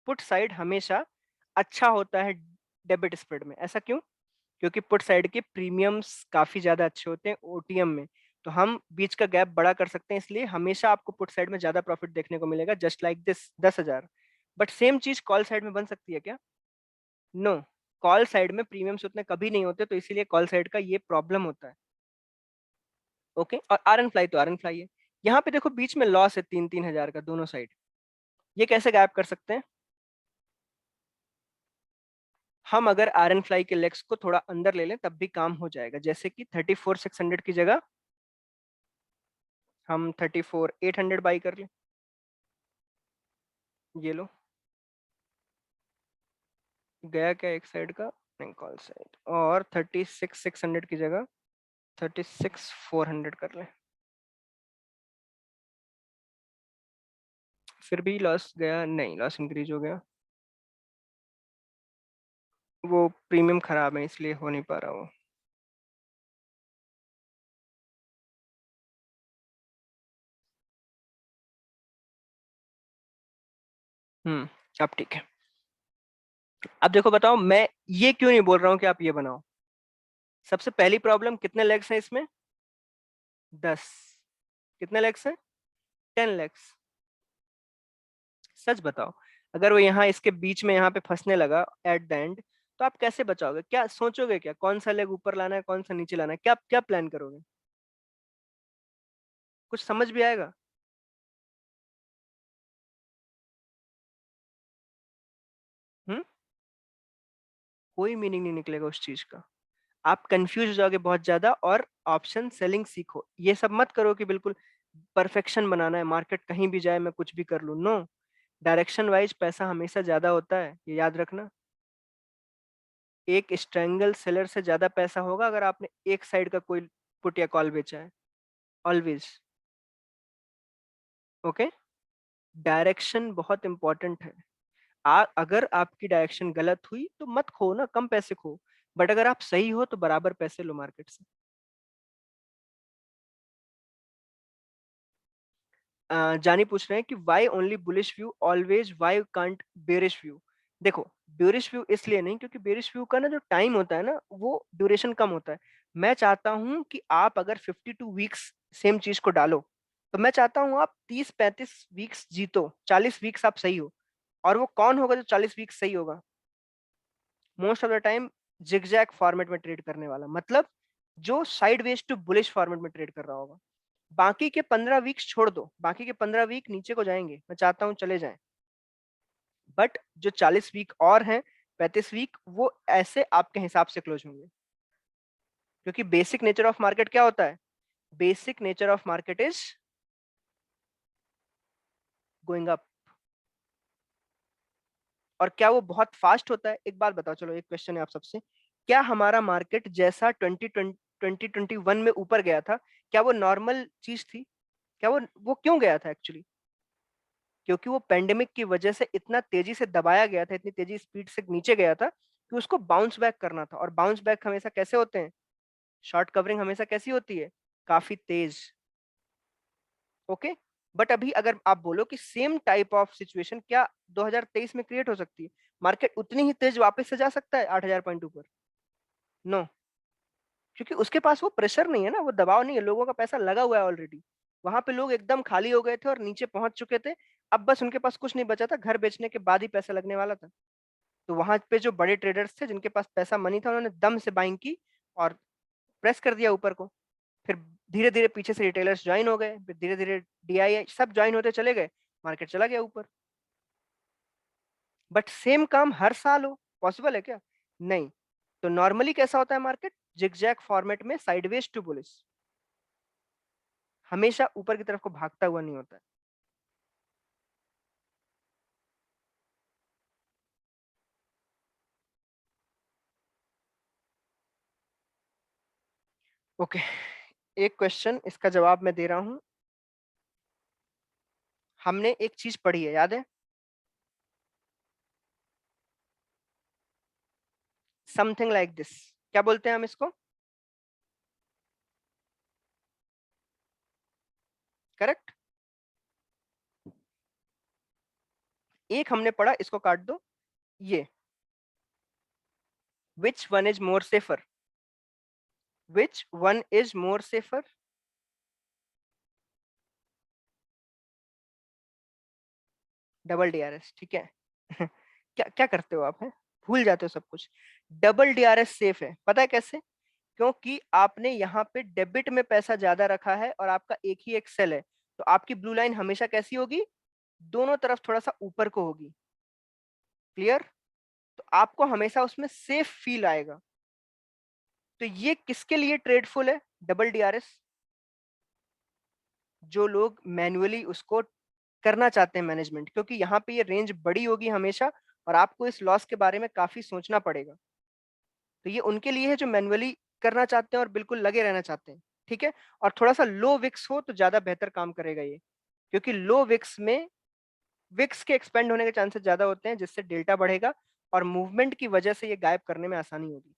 पुट साइड हमेशा अच्छा होता है डेबिट स्प्रेड में, ऐसा क्यों? क्योंकि पुट साइड के प्रीमियम्स काफी ज्यादा अच्छे होते हैं ओटीएम में, तो हम बीच का गैप बड़ा कर सकते हैं, इसलिए हमेशा आपको पुट साइड में ज्यादा प्रॉफिट देखने को मिलेगा, just like this 10,000। But same चीज कॉल साइड में बन सकती है क्या? नो, कॉल साइड में प्रीमियम्स उतने कभी नहीं होते, तो इसीलिए कॉल साइड का ये प्रॉब्लम होता है। ओके, और आर एन फ्लाई तो आर एन फ्लाई है। यहाँ पे देखो बीच में लॉस है 3-3 हजार का दोनों साइड, ये कैसे गायब कर सकते हैं? हम अगर आर एन फ्लाई के लेग्स को थोड़ा अंदर ले लें तब भी काम हो जाएगा, जैसे कि 34,600 की जगह हम 34,800 बाई कर लें। ये लो, गया क्या एक साइड का? नहीं, कॉल साइड। और 36,600 की जगह 36,400 कर लें। फिर भी लॉस गया? नहीं, लॉस इंक्रीज हो गया। वो प्रीमियम खराब है इसलिए हो नहीं पा रहा वो। हम्म, अब ठीक है। अब देखो बताओ, मैं ये क्यों नहीं बोल रहा हूँ कि आप ये बनाओ। सबसे पहली प्रॉब्लम, कितने लेग्स हैं इसमें? 10। कितने लेग्स हैं? 10 लेग्स। सच बताओ, अगर वो यहाँ इसके बीच में यहाँ पे फंसने लगा एट द एंड, तो आप कैसे बचाओगे? क्या सोचोगे? क्या कौन सा लेग ऊपर लाना है, कौन सा नीचे लाना है? क्या क्या प्लान करोगे? कुछ समझ भी आएगा? हम्म, कोई मीनिंग नहीं निकलेगा उस चीज का। आप कंफ्यूज हो जाओगे बहुत ज्यादा, और ऑप्शन सेलिंग सीखो। ये सब मत करो कि बिल्कुल परफेक्शन बनाना है, मार्केट कहीं भी जाए मैं कुछ भी कर लूं। नो, डायरेक्शन वाइज पैसा हमेशा ज्यादा होता है, ये याद रखना। एक स्ट्रैंगल सेलर से ज्यादा पैसा होगा अगर आपने एक साइड का कोई पुट या कॉल बेचा है, ऑलवेज। ओके, डायरेक्शन बहुत इंपॉर्टेंट है। अगर आपकी डायरेक्शन गलत हुई तो मत खो ना, कम पैसे खो। बट अगर आप सही हो तो बराबर पैसे लो मार्केट से। जानी पूछ रहे हैं कि why only bullish view always, why can't bearish view? देखो, बेरिश व्यू इसलिए नहीं क्योंकि बेरिश व्यू का ना जो टाइम होता है ना, वो ड्यूरेशन कम होता है। मैं चाहता हूं कि आप अगर 52 वीक्स सेम चीज को डालो, तो मैं चाहता हूं आप 30-35 वीक्स जीतो, 40 वीक्स आप सही हो। और वो कौन होगा जो 40 वीक्स सही होगा? Most of the time zigzag format में ट्रेड करने वाला, मतलब जो साइडवेज टू बुलिश फॉर्मेट में ट्रेड कर रहा होगा। बाकी के 15 वीक्स छोड़ दो, बाकी के 15 वीक नीचे को जाएंगे, मैं चाहता हूँ चले जाएं। बट जो 40 वीक और हैं, 35 वीक, वो ऐसे आपके हिसाब से क्लोज होंगे। क्योंकि बेसिक नेचर ऑफ मार्केट क्या होता है? Basic nature of market is going up. और क्या वो बहुत फास्ट होता है? एक बात बताओ, चलो एक क्वेश्चन है आप सबसे, क्या हमारा मार्केट जैसा 2021 में ऊपर गया था, क्या वो नॉर्मल चीज थी? क्या वो क्यों गया था एक्चुअली? क्योंकि वो पेंडेमिक की वजह से इतना तेजी से दबाया गया था, इतनी तेजी स्पीड से नीचे गया था कि उसको बाउंस बैक करना था। और बाउंस बैक हमेशा कैसे होते हैं? शॉर्ट कवरिंग हमेशा कैसी होती है? काफी तेज। ओके, बट अभी अगर आप बोलो कि सेम टाइप ऑफ सिचुएशन क्या 2023 में क्रिएट हो सकती है, मार्केट उतनी ही तेज वापस से जा सकता है 8,000 पॉइंट ऊपर? नो, क्योंकि उसके पास वो प्रेशर नहीं है ना, वो दबाव नहीं है, लोगों का पैसा लगा हुआ है ऑलरेडी। वहां पे लोग एकदम खाली हो गए थे और नीचे पहुंच चुके थे। अब बस उनके पास कुछ नहीं बचा था, घर बेचने के बाद ही पैसा लगने वाला था। तो वहां पे जो बड़े ट्रेडर्स थे जिनके पास पैसा मनी था, उन्होंने दम से बाइंग की और प्रेस कर दिया ऊपर को। फिर धीरे धीरे पीछे से रिटेलर्स ज्वाइन हो गए, फिर धीरे धीरे डीआईआई सब ज्वाइन होते चले गए, मार्केट चला गया ऊपर। बट सेम काम हर साल हो पॉसिबल है क्या? नहीं। तो नॉर्मली कैसा होता है मार्केट? जिगजैग फॉर्मेट में साइडवेज टू बुलिश, हमेशा ऊपर की तरफ को भागता हुआ नहीं होता है। ओके, एक क्वेश्चन, इसका जवाब मैं दे रहा हूं। हमने एक चीज पढ़ी है, याद है? समथिंग लाइक दिस, क्या बोलते हैं हम इसको? करेक्ट। एक हमने पढ़ा, इसको काट दो, ये Which one is more safer? Which one is more safer? Double DRS, ठीक है। क्या क्या करते हो आप, हैं भूल जाते हो सब कुछ। डबल डीआरएस सेफ है, पता है कैसे? क्योंकि आपने यहाँ पे डेबिट में पैसा ज्यादा रखा है और आपका एक ही एक सेल है, तो आपकी ब्लू लाइन हमेशा कैसी होगी? दोनों तरफ थोड़ा सा ऊपर को होगी। क्लियर? तो आपको हमेशा उसमें सेफ फील आएगा। तो ये किसके लिए ट्रेडफुल है डबल डीआरएस? जो लोग मैन्युअली उसको करना चाहते हैं मैनेजमेंट, क्योंकि यहाँ पे ये रेंज बड़ी होगी हमेशा और आपको इस लॉस के बारे में काफी सोचना पड़ेगा। तो ये उनके लिए है जो मैन्युअली करना चाहते हैं और बिल्कुल लगे रहना चाहते हैं, ठीक है। और थोड़ा सा लो विक्स हो तो ज्यादा बेहतर काम करेगा ये, क्योंकि लो विक्स में विक्स के एक्सपेंड होने के चांसेस ज्यादा होते हैं, जिससे डेल्टा बढ़ेगा और मूवमेंट की वजह से ये गायब करने में आसानी होगी।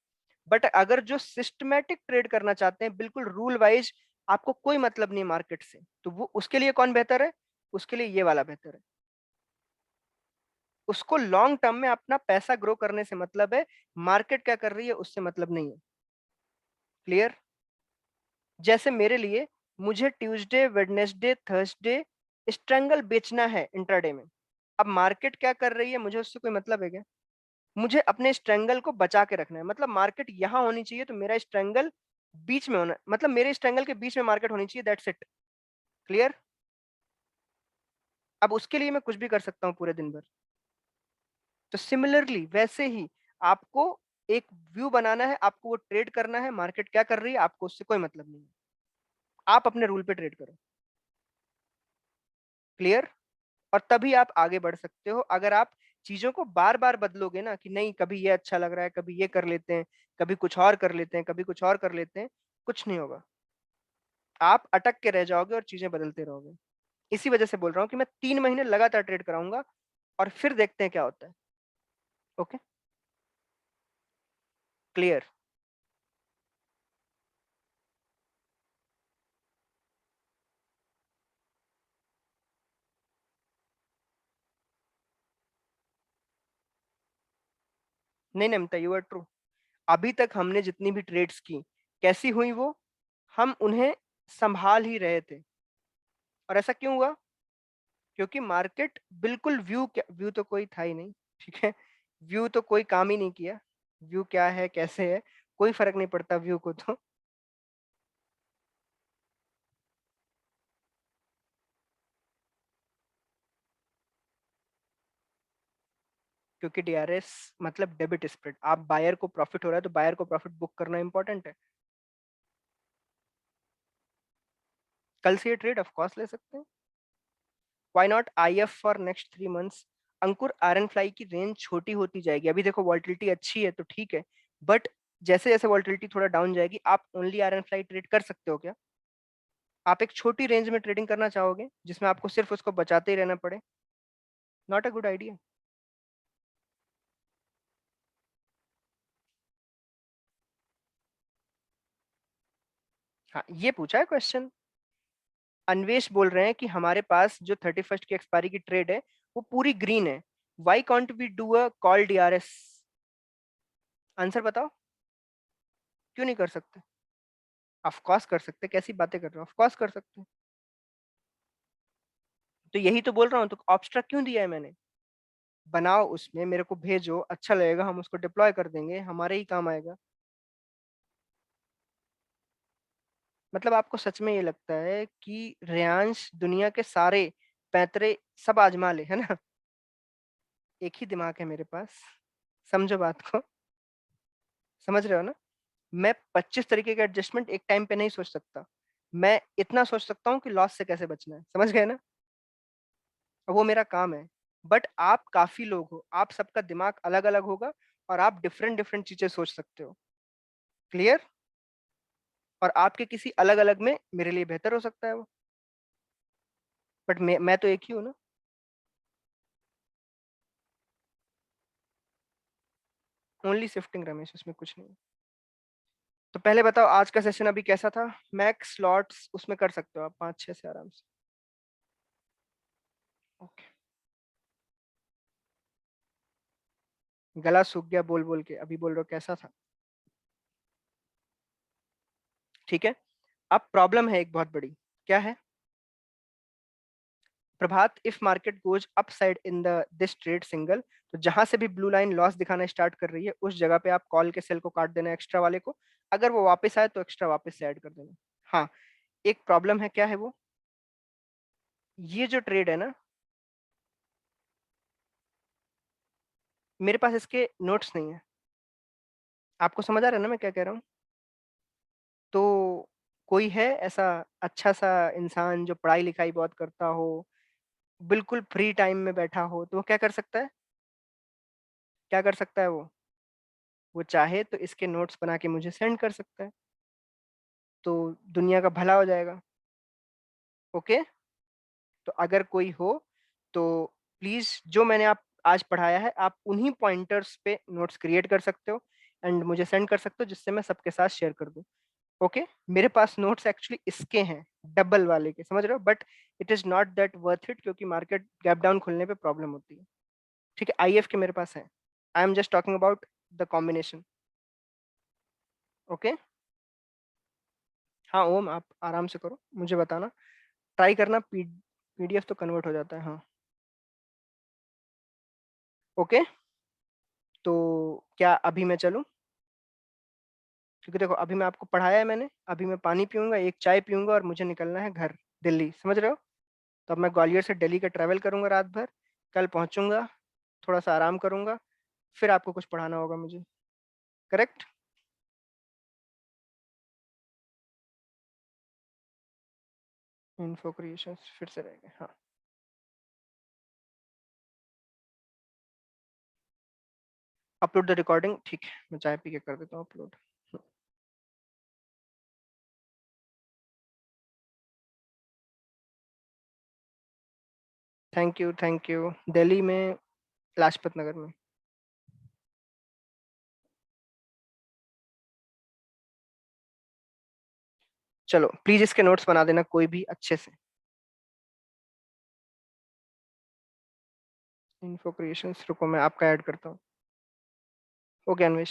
बट अगर जो सिस्टमैटिक ट्रेड करना चाहते हैं बिल्कुल रूल वाइज, आपको कोई मतलब नहीं मार्केट से, तो वो उसके लिए कौन बेहतर है? उसके लिए ये वाला बेहतर है। उसको लॉन्ग टर्म में अपना पैसा ग्रो करने से मतलब है, मार्केट क्या कर रही है उससे मतलब नहीं है। क्लियर? जैसे मेरे लिए, मुझे ट्यूसडे वेडनेसडे थर्सडे स्ट्रैंगल बेचना है इंट्राडे में। अब मार्केट क्या कर रही है मुझे उससे कोई मतलब है क्या? मुझे अपने स्ट्रैंगल को बचा के रखना है, मतलब मार्केट यहाँ होनी चाहिए तो मेरा स्ट्रैंगल बीच में होना, मतलब मेरे स्ट्रैंगल के बीच में मार्केट होनी चाहिए, दैट्स इट। क्लियर? अब उसके लिए मैं कुछ भी कर सकता हूँ पूरे दिन भर। तो सिमिलरली वैसे ही आपको एक व्यू बनाना है, आपको वो ट्रेड करना है, मार्केट क्या कर रही है आपको उससे कोई मतलब नहीं है, आप अपने रूल पे ट्रेड करो। क्लियर? और तभी आप आगे बढ़ सकते हो। अगर आप चीजों को बार बार बदलोगे ना, कि नहीं कभी ये अच्छा लग रहा है, कभी ये कर लेते हैं, कभी कुछ और कर लेते हैं, कभी कुछ और कर लेते हैं, कुछ नहीं होगा। आप अटक के रह जाओगे और चीजें बदलते रहोगे। इसी वजह से बोल रहा हूँ कि मैं 3 महीने लगातार ट्रेड कराऊंगा और फिर देखते हैं क्या होता है। ओके? क्लियर? नहीं नहीं, यू आर ट्रू। अभी तक हमने जितनी भी ट्रेड्स की, कैसी हुई वो? हम उन्हें संभाल ही रहे थे। और ऐसा क्यों हुआ? क्योंकि मार्केट बिल्कुल व्यू, क्या व्यू तो कोई था ही नहीं, ठीक है। व्यू तो कोई काम ही नहीं किया। व्यू क्या है कैसे है, कोई फर्क नहीं पड़ता व्यू को तो। क्योंकि डीआरएस मतलब डेबिट स्प्रेड, आप बायर को प्रॉफिट हो रहा है तो बायर को प्रॉफिट बुक करना इंपॉर्टेंट है। कल से ये ट्रेड ऑफ कोर्स ले सकते हैं। Why not if for next 3 months. Ankur, iron fly की रेंज छोटी होती जाएगी। अभी देखो वॉल्टिलिटी अच्छी है तो ठीक है, बट जैसे जैसे वॉल्टिलिटी थोड़ा डाउन जाएगी, आप ओनली आयरन फ्लाई ट्रेड कर सकते हो क्या? आप एक छोटी रेंज में ट्रेडिंग करना चाहोगे जिसमें आपको सिर्फ उसको बचाते ही रहना पड़े? Not a good idea. हाँ, ये पूछा है क्वेश्चन। अन्वेश बोल रहे हैं कि हमारे पास जो 31st की एक्सपायरी की ट्रेड है वो पूरी ग्रीन है, why can't we do a call DRS? Answer बताओ, क्यों नहीं कर सकते? ऑफ कोर्स कर सकते, कैसी बातें कर रहे हो, ऑफ कोर्स कर सकते। तो यही तो बोल रहा हूँ, तो ऑब्स्ट्रक्ट क्यों दिया है मैंने? बनाओ, उसमें मेरे को भेजो, अच्छा लगेगा, हम उसको डिप्लॉय कर देंगे, हमारे ही काम आएगा। मतलब आपको सच में ये लगता है कि रेयांश दुनिया के सारे पैंतरे सब आजमा ले, है ना? एक ही दिमाग है मेरे पास, समझो बात को। समझ रहे हो ना? मैं 25 तरीके के एडजस्टमेंट एक टाइम पे नहीं सोच सकता। मैं इतना सोच सकता हूँ कि लॉस से कैसे बचना है, समझ गए ना? वो मेरा काम है। बट आप काफी लोग हो, आप सबका दिमाग अलग अलग होगा और आप डिफरेंट डिफरेंट चीजें सोच सकते हो। क्लियर? और आपके किसी अलग अलग में मेरे लिए बेहतर हो सकता है वो। बट मैं तो एक ही हूँ ना। ओनली शिफ्टिंग रमेश, उसमें कुछ नहीं। तो पहले बताओ आज का सेशन अभी कैसा था? मैक्स स्लॉट्स उसमें कर सकते हो आप 5-6 से आराम से। ओके। गला सूख गया बोल बोल के, अभी बोल रहे हो कैसा था। ठीक है। अब प्रॉब्लम है एक बहुत बड़ी। क्या है? Prabhat, if market goes upside in the this trade single, तो जहां से भी ब्लू लाइन लॉस दिखाना स्टार्ट कर रही है उस जगह पे आप कॉल के सेल को काट देना, एक्स्ट्रा वाले को। अगर वो वापस आए तो एक्स्ट्रा वापस से ऐड कर देना। हाँ, एक प्रॉब्लम है। क्या है वो? ये जो ट्रेड है ना, मेरे पास इसके नोट्स नहीं है। आपको समझ आ रहा है ना मैं क्या कह रहा हूँ? तो कोई है ऐसा अच्छा सा इंसान जो पढ़ाई लिखाई बहुत करता हो, बिल्कुल फ्री टाइम में बैठा हो, तो वो क्या कर सकता है? क्या कर सकता है वो चाहे तो इसके नोट्स बना के मुझे सेंड कर सकता है, तो दुनिया का भला हो जाएगा। ओके। तो अगर कोई हो तो प्लीज, जो मैंने आप आज पढ़ाया है आप उन्हीं पॉइंटर्स पे नोट्स क्रिएट कर सकते हो एंड मुझे सेंड कर सकते हो, जिससे मैं सबके साथ शेयर कर दूं। ओके। मेरे पास नोट्स एक्चुअली इसके हैं, डबल वाले के, समझ रहे हो? But it is not that worth it, क्योंकि मार्केट गैप डाउन खुलने पे प्रॉब्लम होती है। ठीक है, आईएफ के मेरे पास है। I am just talking about the combination. Okay. हाँ ओम, आप आराम से करो, मुझे बताना, ट्राई करना। पीडीएफ तो कन्वर्ट हो जाता है, हाँ। ओके। तो क्या अभी मैं चलूं? क्योंकि देखो, अभी मैं आपको पढ़ाया है मैंने, अभी मैं पानी पीऊंगा, एक चाय पीऊंगा और मुझे निकलना है घर, दिल्ली, समझ रहे हो? तो अब मैं ग्वालियर से दिल्ली का ट्रैवल करूंगा रात भर, कल पहुंचूंगा, थोड़ा सा आराम करूंगा, फिर आपको कुछ पढ़ाना होगा मुझे। करेक्ट? इन्फो क्रिएशन फिर से रहेगा, हाँ। अपलोड द रिकॉर्डिंग, ठीक है, मैं चाय पी के कर देता हूँ upload. Thank you, thank you. Delhi में, लाजपत नगर में। चलो प्लीज इसके नोट्स बना देना कोई भी अच्छे से। इन्फो क्रिएशंस, रुको मैं आपका ऐड करता हूँ। हो गया अन्वेष।